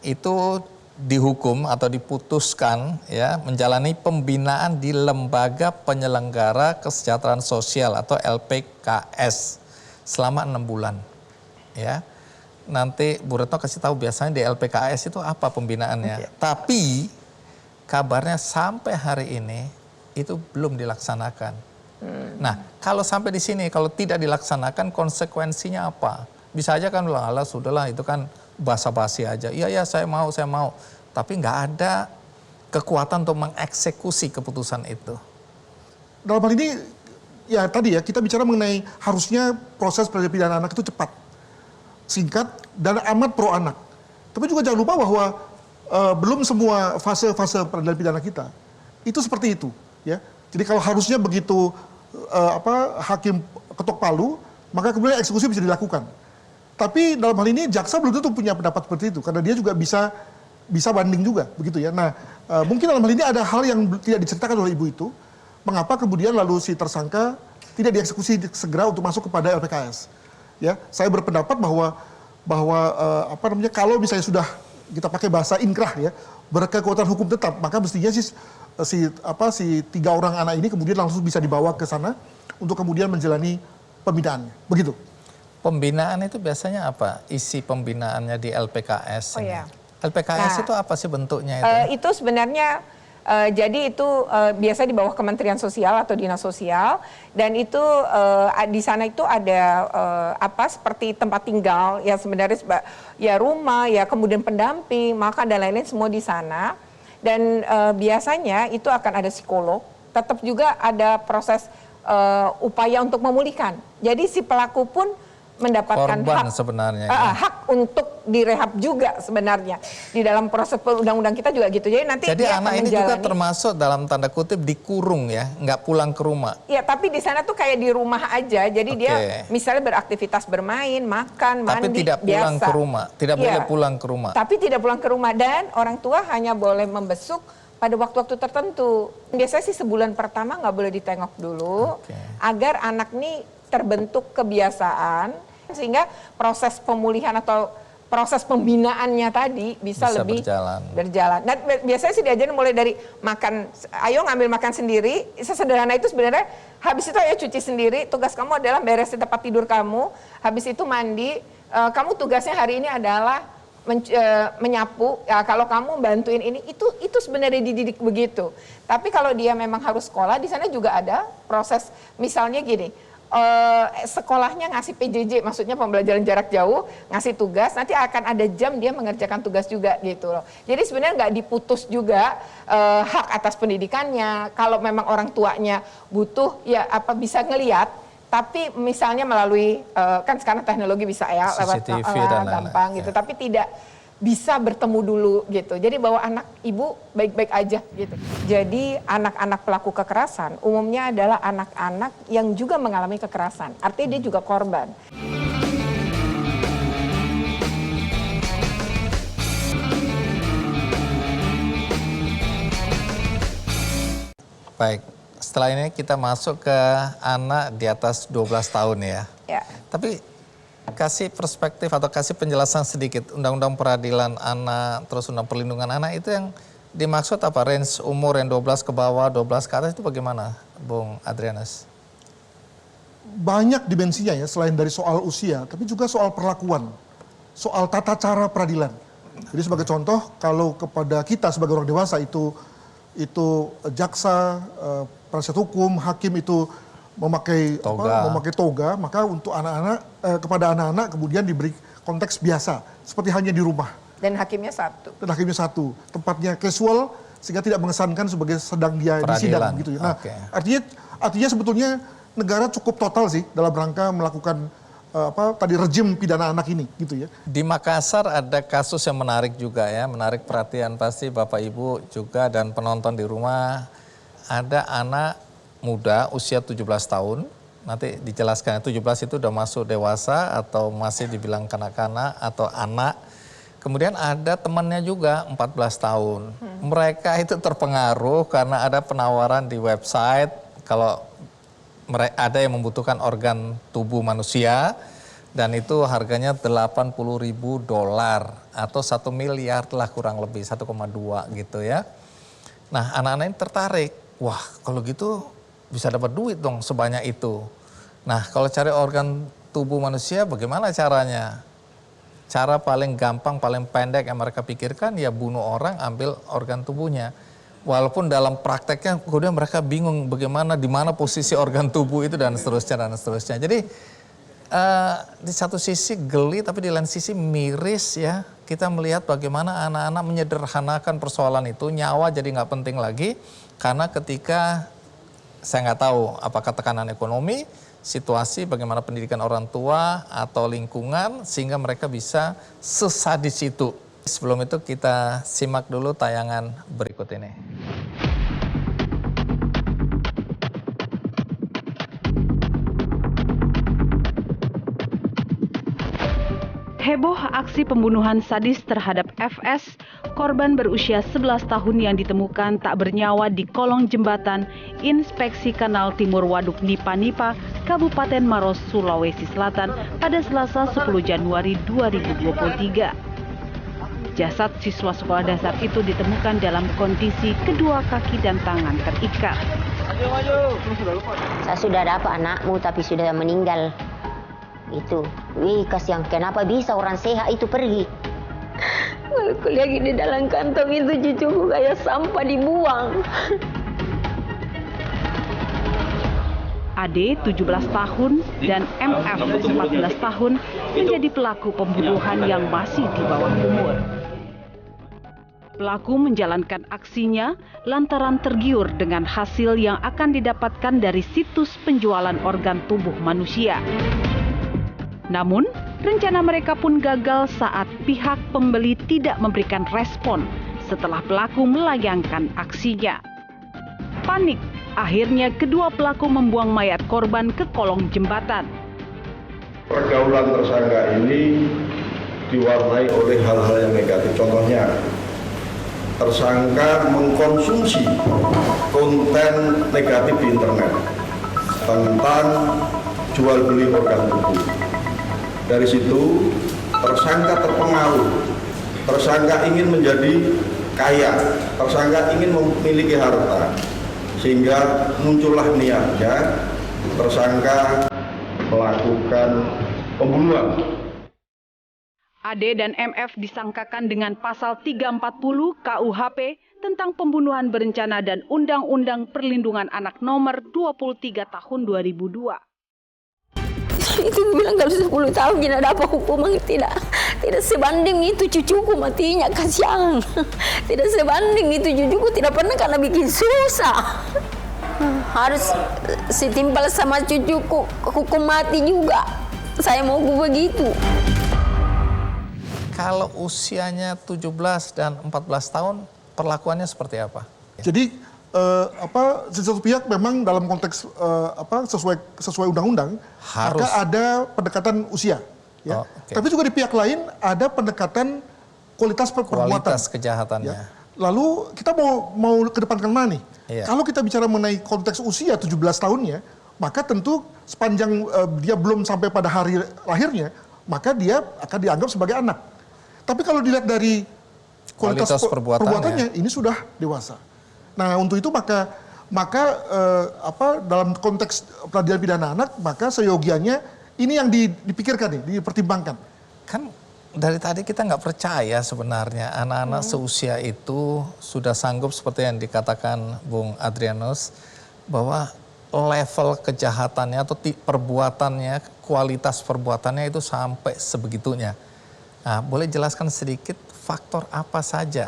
itu dihukum atau diputuskan ya menjalani pembinaan di Lembaga Penyelenggara Kesejahteraan Sosial atau LPKS selama 6 bulan. Ya. Nanti Bu Retno kasih tahu biasanya di LPKS itu apa pembinaannya. Okay. Tapi kabarnya sampai hari ini itu belum dilaksanakan. Nah, kalau sampai di sini kalau tidak dilaksanakan konsekuensinya apa? Bisa aja kan bilang Allah sudahlah itu kan basa-basi aja. Iya saya mau. Tapi nggak ada kekuatan untuk mengeksekusi keputusan itu. Dalam hal ini ya tadi ya kita bicara mengenai harusnya proses peradilan pidana anak itu cepat, singkat dan amat pro anak. Tapi juga jangan lupa bahwa belum semua fase-fase peradilan pidana kita itu seperti itu ya. Jadi kalau harusnya begitu hakim ketok palu maka kemudian eksekusi bisa dilakukan. Tapi dalam hal ini jaksa belum tentu punya pendapat seperti itu karena dia juga bisa banding juga begitu ya. Nah mungkin dalam hal ini ada hal yang tidak diceritakan oleh ibu itu, mengapa kemudian lalu si tersangka tidak dieksekusi segera untuk masuk kepada LPKS. Ya, saya berpendapat bahwa kalau misalnya sudah kita pakai bahasa inkrah ya berkekuatan hukum tetap, maka mestinya si 3 orang anak ini kemudian langsung bisa dibawa ke sana untuk kemudian menjalani pembinaannya, begitu. Pembinaan itu biasanya apa? Isi pembinaannya di LPKS. Oh ya. LPKS itu apa sih bentuknya itu? Itu sebenarnya jadi itu biasa di bawah Kementerian Sosial atau Dinas Sosial dan itu di sana itu ada seperti tempat tinggal ya sebenarnya ya rumah ya kemudian pendamping makan dan lain-lain semua di sana dan biasanya itu akan ada psikolog, tetap juga ada proses upaya untuk memulihkan. Jadi si pelaku pun mendapatkan korban hak sebenarnya hak untuk direhab juga sebenarnya di dalam proses undang-undang kita juga gitu. Jadi nanti anak ini juga termasuk dalam tanda kutip dikurung ya, nggak pulang ke rumah. Iya, tapi di sana tuh kayak di rumah aja. Jadi dia misalnya beraktivitas bermain, makan, mandi, tapi tidak pulang biasa. Ke rumah, tidak boleh pulang ke rumah. Tapi tidak pulang ke rumah dan orang tua hanya boleh membesuk pada waktu-waktu tertentu. Biasanya sih sebulan pertama nggak boleh ditengok dulu agar anak ini terbentuk kebiasaan sehingga proses pemulihan atau proses pembinaannya tadi bisa lebih berjalan. Nah, biasanya sih diajarin mulai dari makan, ayo ngambil makan sendiri, sesederhana itu sebenarnya. Habis itu ayo cuci sendiri, tugas kamu adalah beresin tempat tidur kamu, habis itu mandi, kamu tugasnya hari ini adalah menyapu, ya kalau kamu bantuin ini, itu sebenarnya dididik begitu. Tapi kalau dia memang harus sekolah, di sana juga ada proses, misalnya gini, sekolahnya ngasih PJJ, maksudnya pembelajaran jarak jauh, ngasih tugas, nanti akan ada jam dia mengerjakan tugas juga gitu loh. Jadi sebenarnya nggak diputus juga hak atas pendidikannya. Kalau memang orang tuanya butuh, ya apa bisa ngelihat. Tapi misalnya melalui, kan sekarang teknologi bisa ya, lewat CCTV dan gampang gitu, tapi tidak bisa bertemu dulu gitu. Jadi bahwa anak ibu baik-baik aja gitu. Jadi anak-anak pelaku kekerasan umumnya adalah anak-anak yang juga mengalami kekerasan. Artinya dia juga korban. Baik, setelah ini kita masuk ke anak di atas 12 tahun ya. Ya. Tapi kasih perspektif atau kasih penjelasan sedikit, Undang-Undang Peradilan Anak, terus Undang Perlindungan Anak itu yang dimaksud apa? Range umur yang 12 ke bawah, 12 ke atas itu bagaimana, Bung Adrianus? Banyak dimensinya ya, selain dari soal usia, tapi juga soal perlakuan, soal tata cara peradilan. Jadi sebagai contoh, kalau kepada kita sebagai orang dewasa itu jaksa, penasihat hukum, hakim itu memakai toga, maka untuk anak-anak, kepada anak-anak kemudian diberi konteks biasa, seperti hanya di rumah. Dan hakimnya satu. Tempatnya casual, sehingga tidak mengesankan sebagai sedang dia di sidang gitu ya. Nah, artinya sebetulnya negara cukup total sih dalam rangka melakukan rejim pidana anak ini gitu ya. Di Makassar ada kasus yang menarik juga ya, menarik perhatian pasti Bapak Ibu juga dan penonton di rumah. Ada anak muda usia 17 tahun, nanti dijelaskan 17 itu udah masuk dewasa atau masih dibilang kanak-kanak atau anak. Kemudian ada temannya juga 14 tahun. Mereka itu terpengaruh karena ada penawaran di website kalau ada yang membutuhkan organ tubuh manusia dan itu harganya $80.000 atau 1 miliar lah kurang lebih 1,2 gitu ya. Nah, anak-anak ini tertarik. Wah, kalau gitu bisa dapat duit dong sebanyak itu. Nah, kalau cari organ tubuh manusia bagaimana caranya? Cara paling gampang, paling pendek yang mereka pikirkan ya bunuh orang, ambil organ tubuhnya. Walaupun dalam prakteknya kemudian mereka bingung bagaimana, di mana posisi organ tubuh itu dan seterusnya dan seterusnya. Jadi di satu sisi geli tapi di lain sisi miris ya. Kita melihat bagaimana anak-anak menyederhanakan persoalan itu, nyawa jadi nggak penting lagi karena ketika saya nggak tahu apakah tekanan ekonomi, situasi bagaimana pendidikan orang tua atau lingkungan sehingga mereka bisa sesadis itu. Sebelum itu kita simak dulu tayangan berikut ini. Heboh aksi pembunuhan sadis terhadap FS, korban berusia 11 tahun yang ditemukan tak bernyawa di kolong jembatan Inspeksi Kanal Timur Waduk Nipa-Nipa, Kabupaten Maros, Sulawesi Selatan pada Selasa 10 Januari 2023. Jasad siswa sekolah dasar itu ditemukan dalam kondisi kedua kaki dan tangan terikat. Saya sudah dapat anakmu tapi sudah meninggal. Itu, kasihan, kenapa bisa orang sehat itu pergi? Kalau kuliah di dalam kantong itu cucuku kayak sampah dibuang. AD 17 tahun dan MF 14 tahun menjadi pelaku pembunuhan yang masih di bawah umur. Pelaku menjalankan aksinya lantaran tergiur dengan hasil yang akan didapatkan dari situs penjualan organ tubuh manusia. Namun, rencana mereka pun gagal saat pihak pembeli tidak memberikan respon setelah pelaku melayangkan aksinya. Panik, akhirnya kedua pelaku membuang mayat korban ke kolong jembatan. Pergaulan tersangka ini diwarnai oleh hal-hal yang negatif. Contohnya, tersangka mengkonsumsi konten negatif di internet tentang jual beli organ tubuh. Dari situ tersangka terpengaruh, tersangka ingin menjadi kaya, tersangka ingin memiliki harta, sehingga muncullah niatnya tersangka melakukan pembunuhan. AD dan MF disangkakan dengan pasal 340 KUHP tentang pembunuhan berencana dan Undang-Undang Perlindungan Anak nomor 23 tahun 2002. Itu bilang kalau 10 tahun tidak dapat hukuman, tidak sebanding itu cucuku matinya, kasihan. Tidak sebanding itu cucuku, tidak pernah karena bikin susah. Harus setimpal sama cucuku hukum mati juga. Saya mau begitu. Kalau usianya 17 dan 14 tahun, perlakuannya seperti apa? Jadi satu pihak memang dalam konteks sesuai undang-undang, Harus. maka ada pendekatan usia. Ya. Oh, oke. Tapi juga di pihak lain ada pendekatan kualitas perbuatan. Kualitas kejahatannya. Ya. Lalu kita mau kedepankan mana nih? Iya. Kalau kita bicara mengenai konteks usia 17 tahunnya, maka tentu sepanjang dia belum sampai pada hari lahirnya, maka dia akan dianggap sebagai anak. Tapi kalau dilihat dari kualitas perbuatannya, ini sudah dewasa. Nah untuk itu maka dalam konteks peradilan pidana anak, maka seyogianya ini yang dipikirkan nih, dipertimbangkan. Kan dari tadi kita nggak percaya sebenarnya anak-anak seusia itu sudah sanggup seperti yang dikatakan Bung Adrianus, bahwa level kejahatannya atau perbuatannya, kualitas perbuatannya itu sampai sebegitunya. Nah, boleh jelaskan sedikit faktor apa saja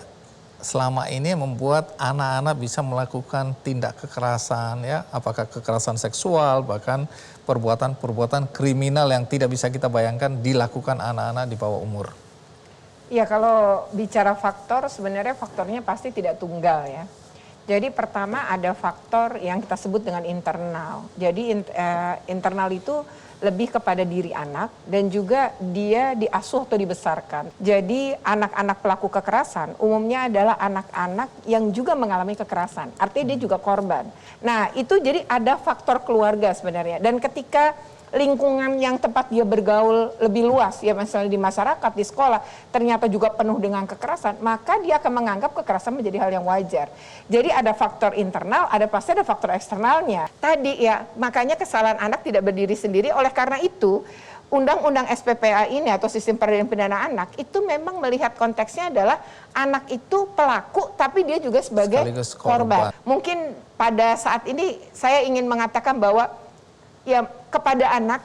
selama ini membuat anak-anak bisa melakukan tindak kekerasan, ya, apakah kekerasan seksual, bahkan perbuatan-perbuatan kriminal yang tidak bisa kita bayangkan dilakukan anak-anak di bawah umur. Ya kalau bicara faktor, sebenarnya faktornya pasti tidak tunggal ya. Jadi pertama ada faktor yang kita sebut dengan internal. Jadi internal itu lebih kepada diri anak dan juga dia diasuh atau dibesarkan. Jadi anak-anak pelaku kekerasan umumnya adalah anak-anak yang juga mengalami kekerasan. Artinya dia juga korban. Nah itu jadi ada faktor keluarga sebenarnya. Dan ketika lingkungan yang tempat dia bergaul lebih luas, ya misalnya di masyarakat, di sekolah, ternyata juga penuh dengan kekerasan, maka dia akan menganggap kekerasan menjadi hal yang wajar. Jadi ada faktor internal, pasti ada faktor eksternalnya. Tadi ya, makanya kesalahan anak tidak berdiri sendiri, oleh karena itu, Undang-Undang SPPA ini atau Sistem Peradilan Pidana Anak, itu memang melihat konteksnya adalah anak itu pelaku, tapi dia juga sebagai korban. Mungkin pada saat ini saya ingin mengatakan bahwa ya kepada anak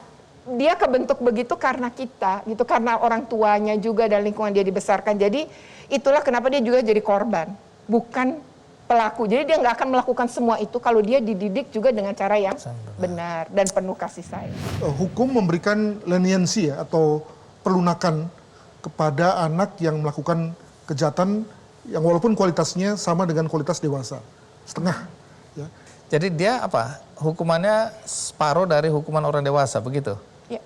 dia kebentuk begitu karena kita gitu, karena orang tuanya juga dan lingkungan dia dibesarkan. Jadi itulah kenapa dia juga jadi korban, bukan pelaku. Jadi dia nggak akan melakukan semua itu kalau dia dididik juga dengan cara yang benar dan penuh kasih sayang. Hukum memberikan leniensi ya, atau perlunakan kepada anak yang melakukan kejahatan yang walaupun kualitasnya sama dengan kualitas dewasa, setengah. Ya. Jadi dia apa? Hukumannya separuh dari hukuman orang dewasa, begitu? Ya.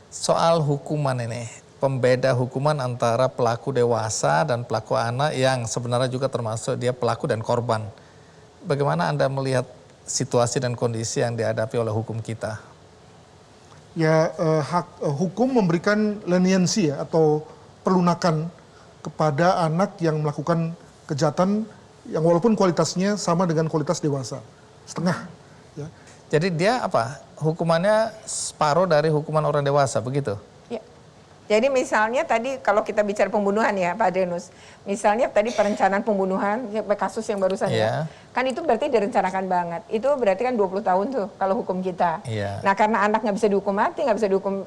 Soal hukuman ini, pembeda hukuman antara pelaku dewasa dan pelaku anak yang sebenarnya juga termasuk dia pelaku dan korban. Bagaimana Anda melihat situasi dan kondisi yang dihadapi oleh hukum kita? Ya, hukum memberikan leniensi ya, atau perlunakan kepada anak yang melakukan kejahatan yang walaupun kualitasnya sama dengan kualitas dewasa, setengah. Ya. Jadi dia apa? Hukumannya separuh dari hukuman orang dewasa, begitu? Ya. Jadi misalnya tadi kalau kita bicara pembunuhan ya Pak Adrianus, misalnya tadi perencanaan pembunuhan, kasus yang barusan ya, kan itu berarti direncanakan banget. Itu berarti kan 20 tahun tuh kalau hukum kita. Iya. Nah karena anak nggak bisa dihukum mati, nggak bisa dihukum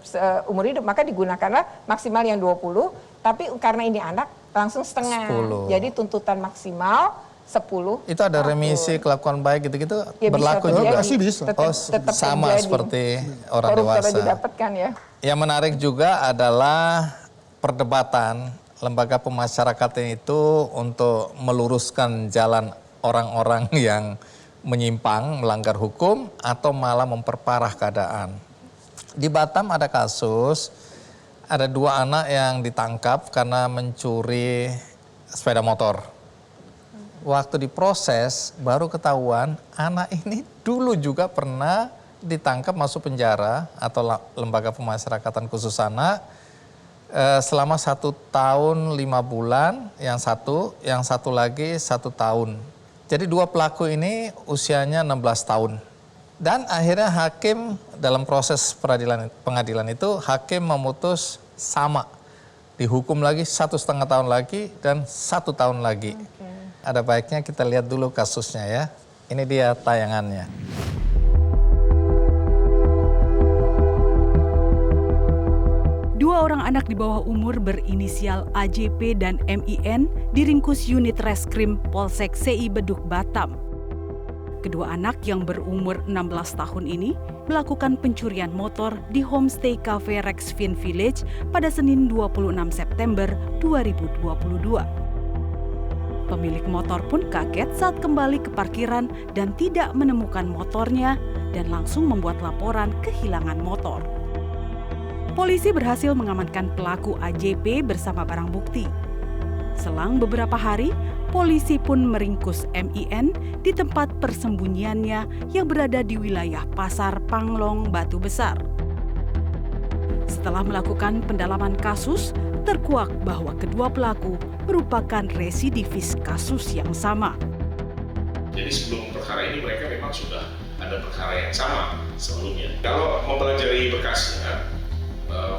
umur hidup, maka digunakanlah maksimal yang 20, tapi karena ini anak langsung setengah. 10. Jadi tuntutan maksimal 10. Itu ada remisi kelakuan baik gitu-gitu Ya, berlaku bisa juga? Pasti bisa. Tetap sama terjadi. seperti orang Koruptor dewasa. didapatkan ya. Yang menarik juga adalah perdebatan lembaga pemasyarakatan itu untuk meluruskan jalan orang-orang yang menyimpang, melanggar hukum, atau malah memperparah keadaan. Di Batam ada kasus, ada 2 anak yang ditangkap karena mencuri sepeda motor. Waktu diproses baru ketahuan anak ini dulu juga pernah ditangkap masuk penjara atau lembaga pemasyarakatan khusus anak selama 1 tahun 5 bulan, yang satu lagi 1 tahun Jadi dua pelaku ini usianya 16 tahun. Dan akhirnya hakim dalam proses pengadilan itu, hakim memutus sama. Dihukum lagi 1,5 tahun lagi dan 1 tahun lagi. Ada baiknya kita lihat dulu kasusnya ya. Ini dia tayangannya. Dua orang anak di bawah umur berinisial AJP dan MIN diringkus unit reskrim Polsek CI Beduk Batam. Kedua anak yang berumur 16 tahun ini melakukan pencurian motor di homestay Cafe Rexvin Village pada Senin 26 September 2022. Pemilik motor pun kaget saat kembali ke parkiran dan tidak menemukan motornya dan langsung membuat laporan kehilangan motor. Polisi berhasil mengamankan pelaku AJP bersama barang bukti. Selang beberapa hari, polisi pun meringkus MIN di tempat persembunyiannya yang berada di wilayah Pasar Panglong, Batu Besar. Setelah melakukan pendalaman kasus, terkuak bahwa kedua pelaku merupakan residivis kasus yang sama. Jadi sebelum perkara ini mereka memang sudah ada perkara yang sama sebelumnya. Kalau mempelajari berkasnya,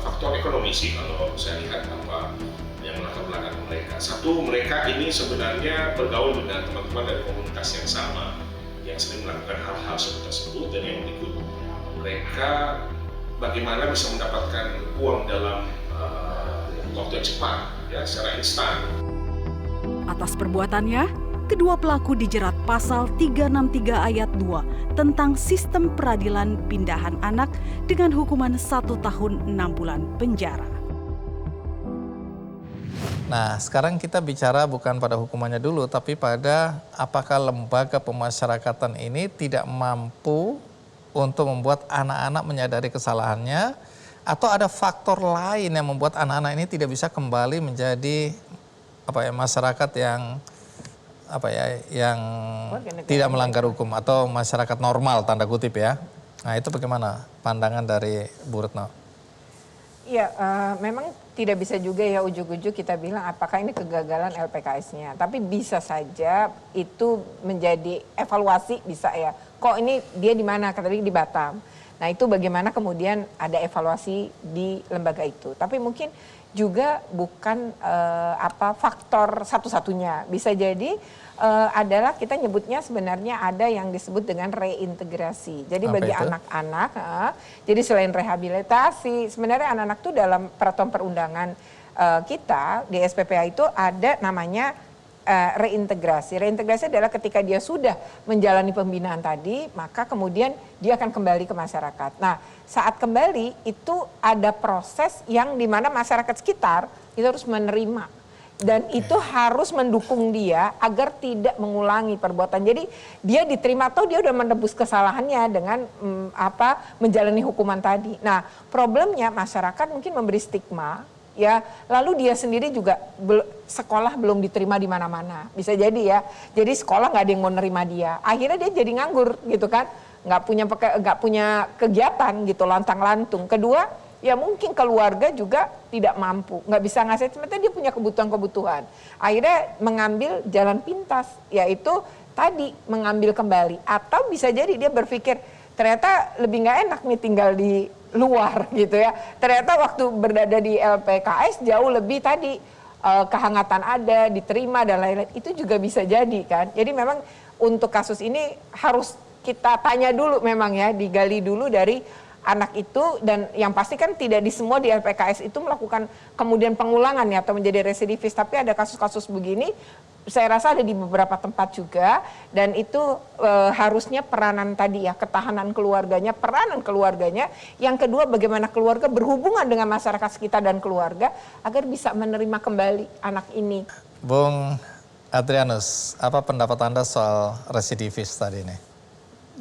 faktor ekonomi sih kalau saya lihat apa yang melatar belakang mereka. Satu, mereka ini sebenarnya bergaul dengan teman-teman dari komunitas yang sama, yang sering melakukan hal-hal seperti tersebut, dan yang berikut, mereka bagaimana bisa mendapatkan uang dalam waktu yang cepat, ya, secara instan. Atas perbuatannya, kedua pelaku dijerat pasal 363 ayat 2 tentang sistem peradilan pindahan anak dengan hukuman 1 tahun 6 bulan penjara. Nah, sekarang kita bicara bukan pada hukumannya dulu, tapi pada apakah lembaga pemasyarakatan ini tidak mampu untuk membuat anak-anak menyadari kesalahannya, atau ada faktor lain yang membuat anak-anak ini tidak bisa kembali menjadi masyarakat yang tidak melanggar hukum atau masyarakat normal tanda kutip ya. Nah, itu bagaimana pandangan dari Bu Retno? Iya, memang tidak bisa juga ya ujuk-ujuk kita bilang apakah ini kegagalan LPKS-nya. Tapi bisa saja itu menjadi evaluasi, bisa ya. Kok ini dia di mana? Tadi di Batam. Nah, itu bagaimana kemudian ada evaluasi di lembaga itu. Tapi mungkin juga bukan faktor satu-satunya. Bisa jadi adalah kita nyebutnya sebenarnya ada yang disebut dengan reintegrasi. Jadi bagi anak-anak, jadi selain rehabilitasi, sebenarnya anak-anak itu dalam peraturan perundangan kita di SPPA itu ada namanya reintegrasi. Reintegrasi adalah ketika dia sudah menjalani pembinaan tadi, maka kemudian dia akan kembali ke masyarakat. Nah, saat kembali itu ada proses yang dimana masyarakat sekitar itu harus menerima. Dan itu harus mendukung dia agar tidak mengulangi perbuatan. Jadi dia diterima atau dia udah menebus kesalahannya dengan menjalani hukuman tadi. Nah, problemnya masyarakat mungkin memberi stigma, ya, lalu dia sendiri juga sekolah belum diterima di mana-mana, bisa jadi ya. Jadi sekolah nggak ada yang mau nerima dia, akhirnya dia jadi nganggur gitu kan, nggak punya kegiatan gitu, lantang-lantung. Kedua, ya mungkin keluarga juga tidak mampu, nggak bisa ngasih, sebenarnya dia punya kebutuhan-kebutuhan. Akhirnya mengambil jalan pintas, yaitu tadi mengambil kembali, atau bisa jadi dia berpikir ternyata lebih nggak enak nih tinggal di luar gitu ya. Ternyata waktu berada di LPKS jauh lebih tadi kehangatan ada, diterima dan lain-lain. Itu juga bisa jadi kan. Jadi memang untuk kasus ini harus kita tanya dulu memang ya, digali dulu dari anak itu, dan yang pasti kan tidak di semua di LPKS itu melakukan kemudian pengulangan ya atau menjadi residivis, tapi ada kasus-kasus begini saya rasa ada di beberapa tempat juga, dan itu harusnya peranan tadi ya, ketahanan keluarganya, peranan keluarganya. Yang kedua, bagaimana keluarga berhubungan dengan masyarakat sekitar dan keluarga agar bisa menerima kembali anak ini. Bung Adrianus, apa pendapat Anda soal residivis tadi ini?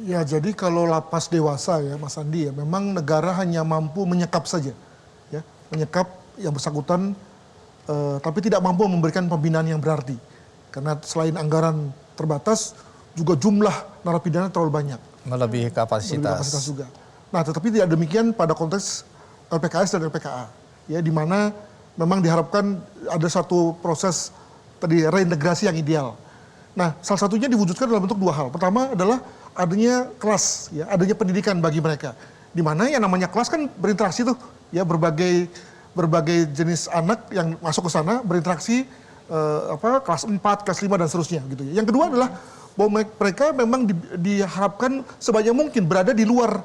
Ya, jadi kalau lapas dewasa ya Mas Andi ya, memang negara hanya mampu menyekap saja, ya, menyekap yang bersangkutan, tapi tidak mampu memberikan pembinaan yang berarti, karena selain anggaran terbatas, juga jumlah narapidana terlalu banyak, melebihi kapasitas juga. Nah, tetapi tidak demikian pada konteks LPKS dan LPKA, ya, di mana memang diharapkan ada satu proses tadi reintegrasi yang ideal. Nah, salah satunya diwujudkan dalam bentuk dua hal. Pertama adalah adanya kelas, ya, adanya pendidikan bagi mereka. Di mana yang namanya kelas kan berinteraksi tuh, ya, berbagai jenis anak yang masuk ke sana berinteraksi, kelas 4, kelas 5 dan seterusnya gitu ya. Yang kedua adalah bahwa mereka memang diharapkan sebanyak mungkin berada di luar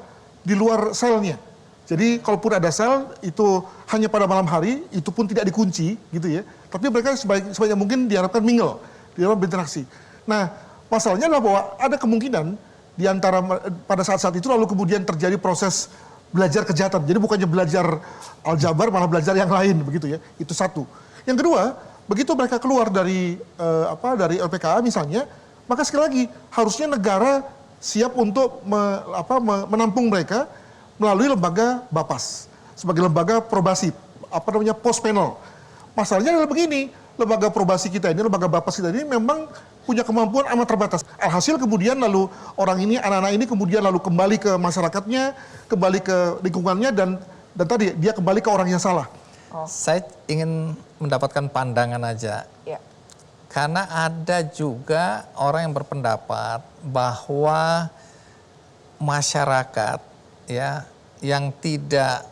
selnya. Jadi kalaupun ada sel itu hanya pada malam hari, itu pun tidak dikunci gitu ya. Tapi mereka sebanyak mungkin diharapkan mingle, di dalam berinteraksi. Nah, masalahnya adalah bahwa ada kemungkinan di antara pada saat-saat itu lalu kemudian terjadi proses belajar kejahatan. Jadi bukannya belajar aljabar malah belajar yang lain begitu ya. Itu satu. Yang kedua, begitu mereka keluar dari dari LPKA misalnya, maka sekali lagi harusnya negara siap untuk menampung mereka melalui lembaga Bapas sebagai lembaga probasi, post penal. Masalahnya adalah begini, lembaga probasi kita ini, lembaga Bapas kita ini memang punya kemampuan amat terbatas. Alhasil kemudian lalu anak-anak ini kemudian lalu kembali ke masyarakatnya, kembali ke lingkungannya dan tadi dia kembali ke orang yang salah. Saya ingin mendapatkan pandangan aja. Ya. Karena ada juga orang yang berpendapat bahwa masyarakat ya yang tidak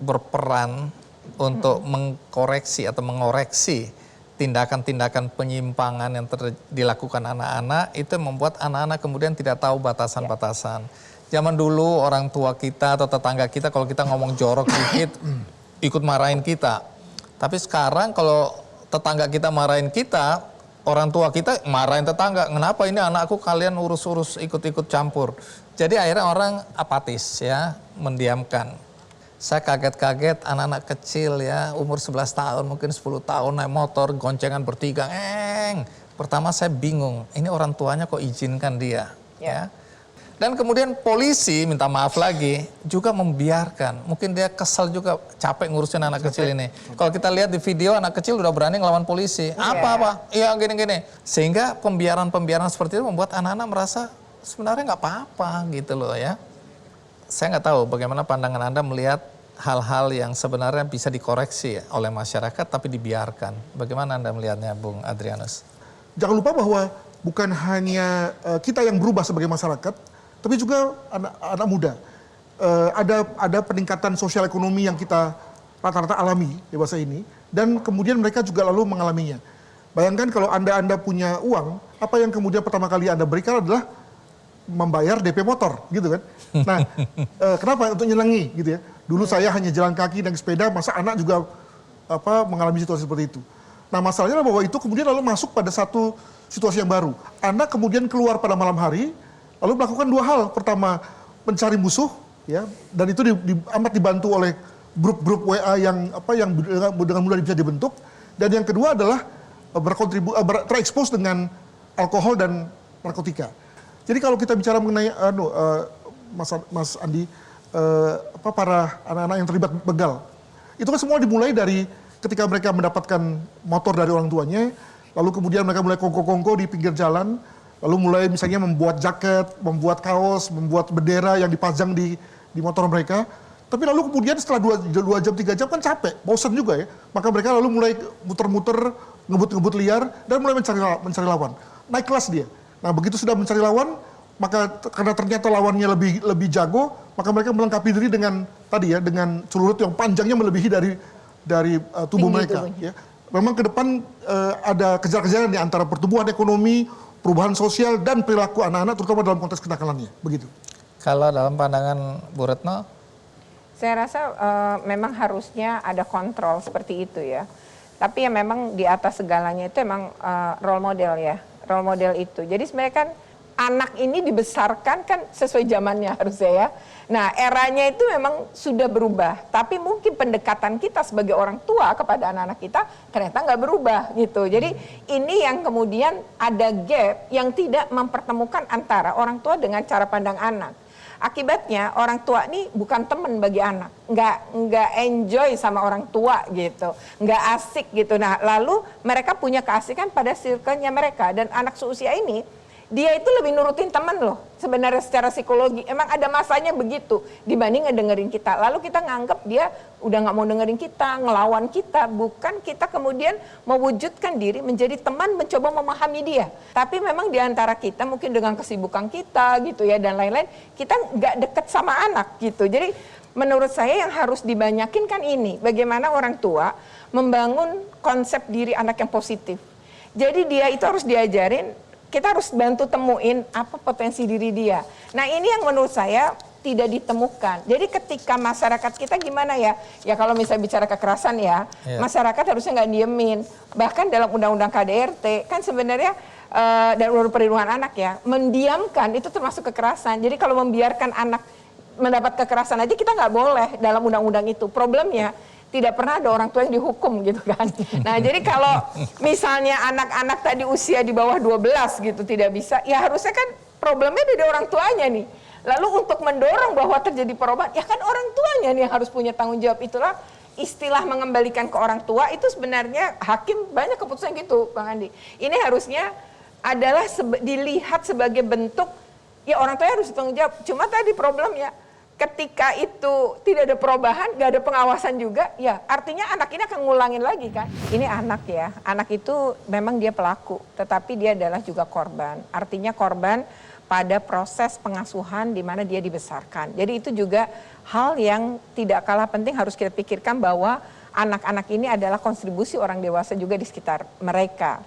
berperan untuk mengkoreksi atau mengoreksi tindakan-tindakan penyimpangan yang dilakukan anak-anak itu membuat anak-anak kemudian tidak tahu batasan-batasan. Zaman dulu orang tua kita atau tetangga kita kalau kita ngomong jorok dikit ikut marahin kita. Tapi sekarang kalau tetangga kita marahin kita, orang tua kita marahin tetangga. Kenapa ini anakku kalian urus-urus ikut-ikut campur. Jadi akhirnya orang apatis ya, mendiamkan. Saya kaget-kaget anak-anak kecil ya, umur 11 tahun, mungkin 10 tahun naik motor, goncengan bertiga. Pertama saya bingung, ini orang tuanya kok izinkan dia. Ya. Dan kemudian polisi, minta maaf lagi, juga membiarkan. Mungkin dia kesal juga, capek ngurusin anak kecil ini. Kalau kita lihat di video, anak kecil udah berani ngelawan polisi. Apa-apa, iya gini-gini. Sehingga pembiaran-pembiaran seperti itu membuat anak-anak merasa sebenarnya nggak apa-apa gitu loh ya. Saya nggak tahu bagaimana pandangan Anda melihat hal-hal yang sebenarnya bisa dikoreksi oleh masyarakat tapi dibiarkan. Bagaimana Anda melihatnya, Bung Adrianus? Jangan lupa bahwa bukan hanya kita yang berubah sebagai masyarakat, tapi juga anak muda. Ada peningkatan sosial ekonomi yang kita rata-rata alami dewasa ini, dan kemudian mereka juga lalu mengalaminya. Bayangkan kalau Anda punya uang, apa yang kemudian pertama kali Anda berikan adalah membayar DP motor, gitu kan? Nah, kenapa? Untuk nyenengi, gitu ya. Dulu saya hanya jalan kaki, naik sepeda, masa anak juga mengalami situasi seperti itu. Nah, masalahnya adalah bahwa itu kemudian lalu masuk pada satu situasi yang baru. Anak kemudian keluar pada malam hari, lalu melakukan dua hal. Pertama, mencari musuh, ya, dan itu amat dibantu oleh grup-grup WA yang dengan mudah bisa dibentuk. Dan yang kedua adalah terekspos dengan alkohol dan narkotika. Jadi kalau kita bicara mengenai Mas Andi, para anak-anak yang terlibat begal, itu kan semua dimulai dari ketika mereka mendapatkan motor dari orang tuanya, lalu kemudian mereka mulai kongko-kongko di pinggir jalan, lalu mulai misalnya membuat jaket, membuat kaos, membuat bendera yang dipajang di motor mereka. Tapi lalu kemudian setelah 2 jam, 3 jam kan capek, bosan juga ya. Maka mereka lalu mulai muter-muter, ngebut-ngebut liar, dan mulai mencari lawan. Naik kelas dia. Nah, begitu sudah mencari lawan, maka karena ternyata lawannya lebih jago, maka mereka melengkapi diri dengan dengan celurit yang panjangnya melebihi dari tubuh mereka. Ya. Memang ke depan ada kejar-kejaran di antara pertumbuhan ekonomi, perubahan sosial dan perilaku anak-anak, terutama dalam konteks kenakalannya. Begitu. Kalau dalam pandangan Bu Retno? Saya rasa memang harusnya ada kontrol seperti itu ya. Tapi ya memang di atas segalanya itu memang role model ya. Role model itu. Jadi sebenarnya kan anak ini dibesarkan kan sesuai zamannya harusnya ya. Nah, eranya itu memang sudah berubah. Tapi mungkin pendekatan kita sebagai orang tua kepada anak-anak kita ternyata nggak berubah gitu. Jadi ini yang kemudian ada gap yang tidak mempertemukan antara orang tua dengan cara pandang anak. Akibatnya orang tua ini bukan teman bagi anak, nggak enjoy sama orang tua gitu, nggak asik gitu. Nah, lalu mereka punya keasikan pada circle-nya mereka, dan anak seusia ini dia itu lebih nurutin teman loh sebenarnya secara psikologi. Emang ada masanya begitu dibanding ngedengerin kita. Lalu kita nganggap dia udah nggak mau dengerin kita, ngelawan kita. Bukan, kita kemudian mewujudkan diri menjadi teman, mencoba memahami dia. Tapi memang diantara kita mungkin dengan kesibukan kita gitu ya dan lain-lain, kita nggak deket sama anak gitu. Jadi menurut saya yang harus dibanyakin kan ini, bagaimana orang tua membangun konsep diri anak yang positif. Jadi dia itu harus diajarin, kita harus bantu temuin apa potensi diri dia. Nah ini yang menurut saya tidak ditemukan. Jadi ketika masyarakat kita gimana ya? Ya kalau misalnya bicara kekerasan ya, masyarakat harusnya nggak diemin. Bahkan dalam Undang-Undang KDRT kan sebenarnya dan Undang-Undang Perlindungan Anak ya, mendiamkan itu termasuk kekerasan. Jadi kalau membiarkan anak mendapat kekerasan aja kita nggak boleh dalam undang-undang itu. Problemnya tidak pernah ada orang tua yang dihukum gitu kan. Nah jadi kalau misalnya anak-anak tadi usia di bawah 12 gitu tidak bisa, ya harusnya kan problemnya dari orang tuanya nih. Lalu untuk mendorong bahwa terjadi perubahan, ya kan orang tuanya nih yang harus punya tanggung jawab. Itulah istilah mengembalikan ke orang tua itu sebenarnya hakim banyak keputusan gitu Bang Andi. Ini harusnya adalah dilihat sebagai bentuk, ya orang tua harus bertanggung jawab. Cuma tadi problemnya, ketika itu tidak ada perubahan, gak ada pengawasan juga, ya artinya anak ini akan ngulangin lagi kan. Ini anak ya, anak itu memang dia pelaku, tetapi dia adalah juga korban. Artinya korban pada proses pengasuhan di mana dia dibesarkan. Jadi itu juga hal yang tidak kalah penting harus kita pikirkan bahwa anak-anak ini adalah kontribusi orang dewasa juga di sekitar mereka.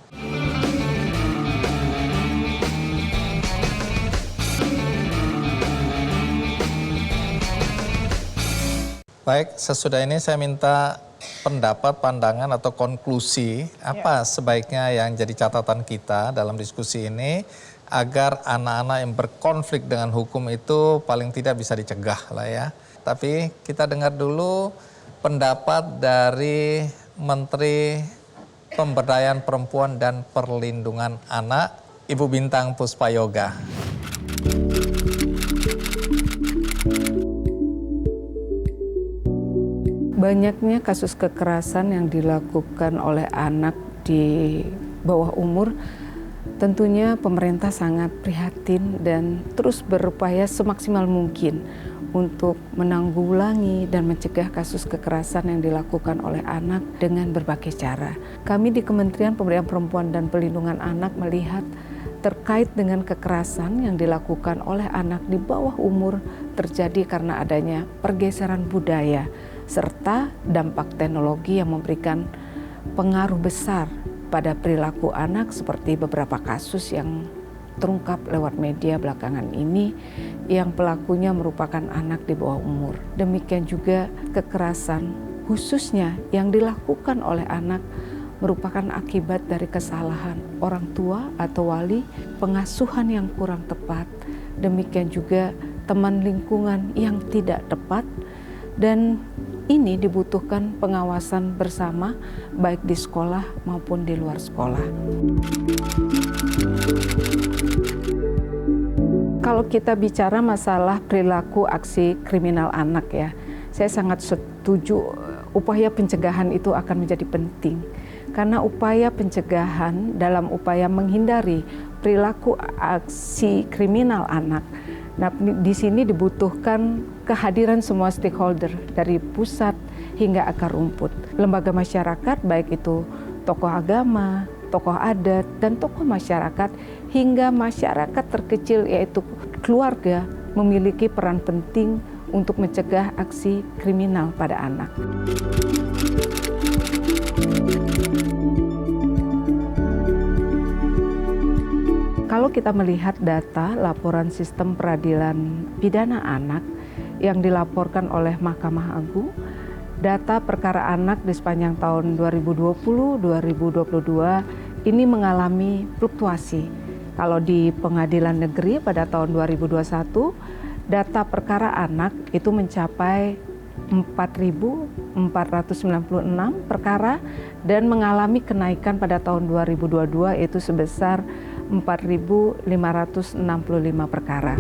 Baik, sesudah ini saya minta pendapat, pandangan atau konklusi apa sebaiknya yang jadi catatan kita dalam diskusi ini agar anak-anak yang berkonflik dengan hukum itu paling tidak bisa dicegah lah ya. Tapi kita dengar dulu pendapat dari Menteri Pemberdayaan Perempuan dan Perlindungan Anak, Ibu Bintang Puspayoga. Banyaknya kasus kekerasan yang dilakukan oleh anak di bawah umur, tentunya pemerintah sangat prihatin dan terus berupaya semaksimal mungkin untuk menanggulangi dan mencegah kasus kekerasan yang dilakukan oleh anak dengan berbagai cara. Kami di Kementerian Pemberdayaan Perempuan dan Perlindungan Anak melihat terkait dengan kekerasan yang dilakukan oleh anak di bawah umur terjadi karena adanya pergeseran budaya serta dampak teknologi yang memberikan pengaruh besar pada perilaku anak seperti beberapa kasus yang terungkap lewat media belakangan ini yang pelakunya merupakan anak di bawah umur. Demikian juga kekerasan khususnya yang dilakukan oleh anak merupakan akibat dari kesalahan orang tua atau wali, pengasuhan yang kurang tepat, demikian juga teman lingkungan yang tidak tepat, dan ini dibutuhkan pengawasan bersama baik di sekolah maupun di luar sekolah. Kalau kita bicara masalah perilaku aksi kriminal anak ya, saya sangat setuju upaya pencegahan itu akan menjadi penting. Karena upaya pencegahan dalam upaya menghindari perilaku aksi kriminal anak. Nah, di sini dibutuhkan kehadiran semua stakeholder dari pusat hingga akar rumput. Lembaga masyarakat baik itu tokoh agama, tokoh adat, dan tokoh masyarakat hingga masyarakat terkecil yaitu keluarga memiliki peran penting untuk mencegah aksi kriminal pada anak. Kalau kita melihat data laporan sistem peradilan pidana anak yang dilaporkan oleh Mahkamah Agung, data perkara anak di sepanjang tahun 2020-2022 ini mengalami fluktuasi. Kalau di pengadilan negeri pada tahun 2021, data perkara anak itu mencapai 4.496 perkara dan mengalami kenaikan pada tahun 2022 yaitu sebesar 4.565 perkara.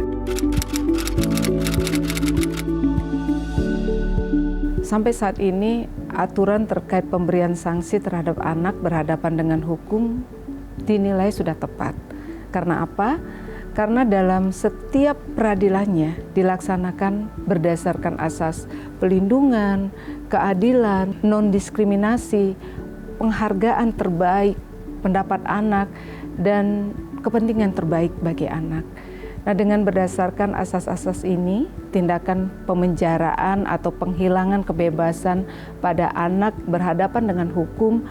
Sampai saat ini, aturan terkait pemberian sanksi terhadap anak berhadapan dengan hukum dinilai sudah tepat. Karena apa? Karena dalam setiap peradilannya dilaksanakan berdasarkan asas pelindungan, keadilan, non-diskriminasi, penghargaan terbaik, pendapat anak, dan kepentingan terbaik bagi anak. Nah, dengan berdasarkan asas-asas ini, tindakan pemenjaraan atau penghilangan kebebasan pada anak berhadapan dengan hukum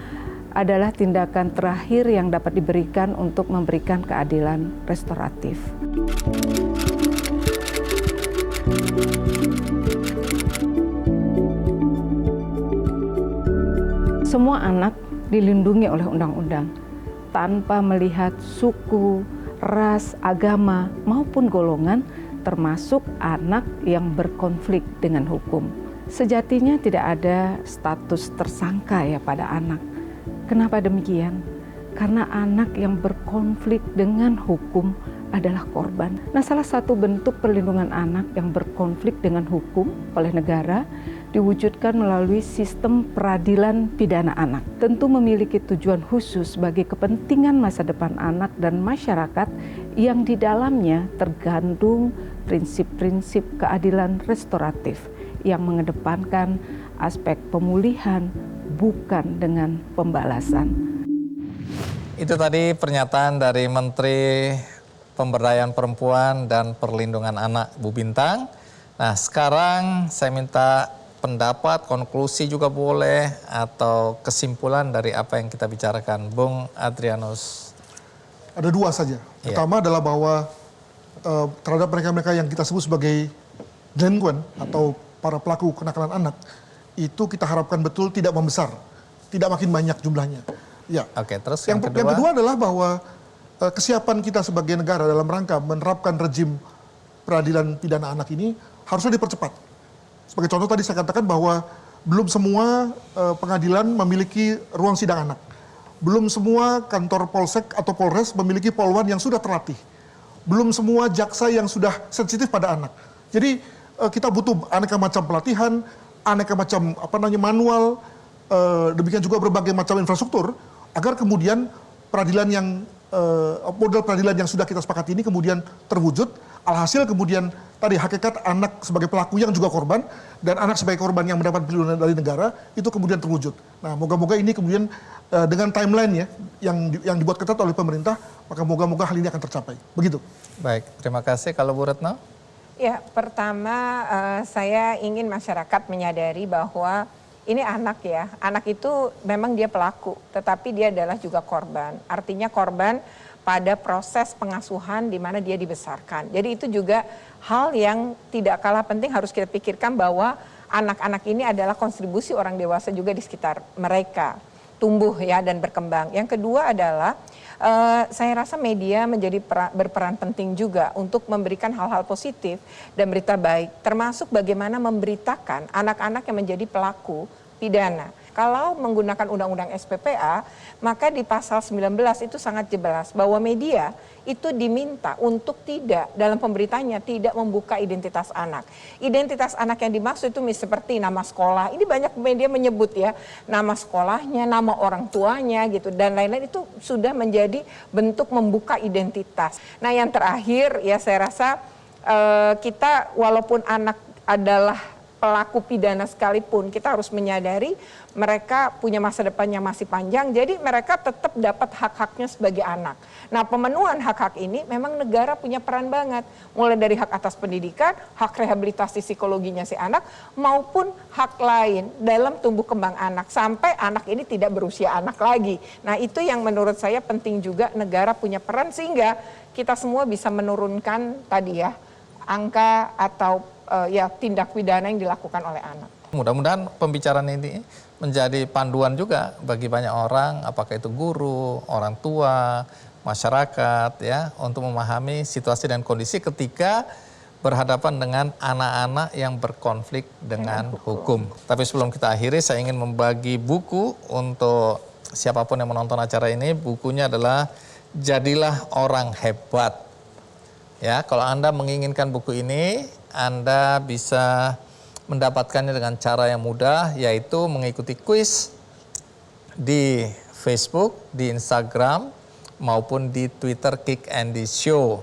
adalah tindakan terakhir yang dapat diberikan untuk memberikan keadilan restoratif. Semua anak dilindungi oleh undang-undang tanpa melihat suku, ras, agama, maupun golongan, termasuk anak yang berkonflik dengan hukum. Sejatinya tidak ada status tersangka ya pada anak. Kenapa demikian? Karena anak yang berkonflik dengan hukum adalah korban. Nah, salah satu bentuk perlindungan anak yang berkonflik dengan hukum oleh negara diwujudkan melalui sistem peradilan pidana anak. Tentu memiliki tujuan khusus bagi kepentingan masa depan anak dan masyarakat yang di dalamnya tergandung prinsip-prinsip keadilan restoratif yang mengedepankan aspek pemulihan bukan dengan pembalasan. Itu tadi pernyataan dari Menteri Pemberdayaan Perempuan dan Perlindungan Anak, Bu Bintang. Nah, sekarang saya minta pendapat, konklusi juga boleh, atau kesimpulan dari apa yang kita bicarakan. Bung Adrianus. Ada dua saja. Pertama adalah bahwa terhadap mereka-mereka yang kita sebut sebagai delinquent atau para pelaku kenakalan anak, itu kita harapkan betul tidak membesar, tidak makin banyak jumlahnya. Ya. Oke, terus yang kedua adalah bahwa kesiapan kita sebagai negara dalam rangka menerapkan rejim peradilan pidana anak ini harusnya dipercepat. Sebagai contoh tadi saya katakan bahwa belum semua pengadilan memiliki ruang sidang anak. Belum semua kantor polsek atau polres memiliki polwan yang sudah terlatih. Belum semua jaksa yang sudah sensitif pada anak. Jadi kita butuh aneka macam pelatihan, aneka macam manual, demikian juga berbagai macam infrastruktur agar kemudian peradilan yang model peradilan yang sudah kita sepakati ini kemudian terwujud. Alhasil kemudian tadi hakikat anak sebagai pelaku yang juga korban dan anak sebagai korban yang mendapat perlindungan dari negara itu kemudian terwujud. Nah, moga-moga ini kemudian dengan timeline ya yang dibuat ketat oleh pemerintah, maka moga-moga hal ini akan tercapai. Begitu. Baik, terima kasih. Kalau Bu Retno? Ya, pertama saya ingin masyarakat menyadari bahwa ini anak ya. Anak itu memang dia pelaku, tetapi dia adalah juga korban. Artinya korban pada proses pengasuhan di mana dia dibesarkan. Jadi itu juga hal yang tidak kalah penting harus kita pikirkan bahwa anak-anak ini adalah kontribusi orang dewasa juga di sekitar mereka. Tumbuh ya dan berkembang. Yang kedua adalah saya rasa media menjadi berperan penting juga untuk memberikan hal-hal positif dan berita baik, termasuk bagaimana memberitakan anak-anak yang menjadi pelaku pidana. Kalau menggunakan undang-undang SPPA, maka di pasal 19 itu sangat jelas bahwa media itu diminta untuk tidak, dalam pemberitanya tidak membuka identitas anak. Identitas anak yang dimaksud itu seperti nama sekolah, ini banyak media menyebut ya, nama sekolahnya, nama orang tuanya gitu, dan lain-lain itu sudah menjadi bentuk membuka identitas. Nah yang terakhir ya saya rasa kita walaupun anak adalah pelaku pidana sekalipun, kita harus menyadari mereka punya masa depan yang masih panjang, jadi mereka tetap dapat hak-haknya sebagai anak. Nah pemenuhan hak-hak ini memang negara punya peran banget, mulai dari hak atas pendidikan, hak rehabilitasi psikologinya si anak, maupun hak lain dalam tumbuh kembang anak, sampai anak ini tidak berusia anak lagi. Nah itu yang menurut saya penting juga negara punya peran, sehingga kita semua bisa menurunkan tadi ya, angka atau ya tindak pidana yang dilakukan oleh anak. Mudah-mudahan pembicaraan ini menjadi panduan juga bagi banyak orang, apakah itu guru, orang tua, masyarakat ya, untuk memahami situasi dan kondisi ketika berhadapan dengan anak-anak yang berkonflik dengan hukum. Tapi sebelum kita akhiri, saya ingin membagi buku untuk siapapun yang menonton acara ini. Bukunya adalah Jadilah Orang Hebat. Ya, kalau Anda menginginkan buku ini, Anda bisa mendapatkannya dengan cara yang mudah, yaitu mengikuti kuis di Facebook, di Instagram, maupun di Twitter Kick Andy Show.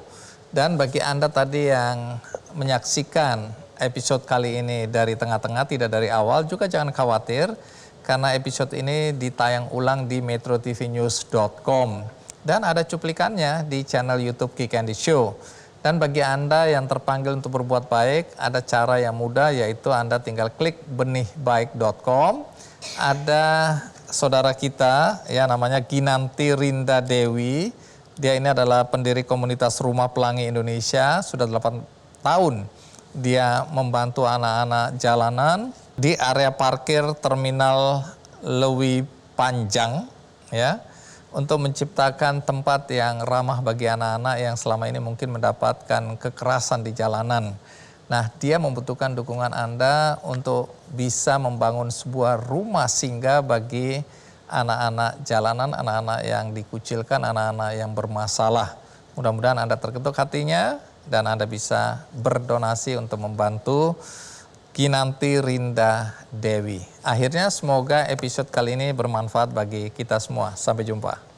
Dan bagi Anda tadi yang menyaksikan episode kali ini dari tengah-tengah, tidak dari awal, juga jangan khawatir karena episode ini ditayang ulang di metrotvnews.com dan ada cuplikannya di channel YouTube Kick Andy Show. Dan bagi Anda yang terpanggil untuk berbuat baik, ada cara yang mudah, yaitu Anda tinggal klik benihbaik.com. Ada saudara kita ya namanya Ginanti Rinda Dewi. Dia ini adalah pendiri komunitas Rumah Pelangi Indonesia, sudah 8 tahun dia membantu anak-anak jalanan di area parkir terminal Lewi Panjang ya, untuk menciptakan tempat yang ramah bagi anak-anak yang selama ini mungkin mendapatkan kekerasan di jalanan. Nah, dia membutuhkan dukungan Anda untuk bisa membangun sebuah rumah singgah bagi anak-anak jalanan, anak-anak yang dikucilkan, anak-anak yang bermasalah. Mudah-mudahan Anda terketuk hatinya dan Anda bisa berdonasi untuk membantu Ginanti Rinda Dewi. Akhirnya semoga episode kali ini bermanfaat bagi kita semua. Sampai jumpa.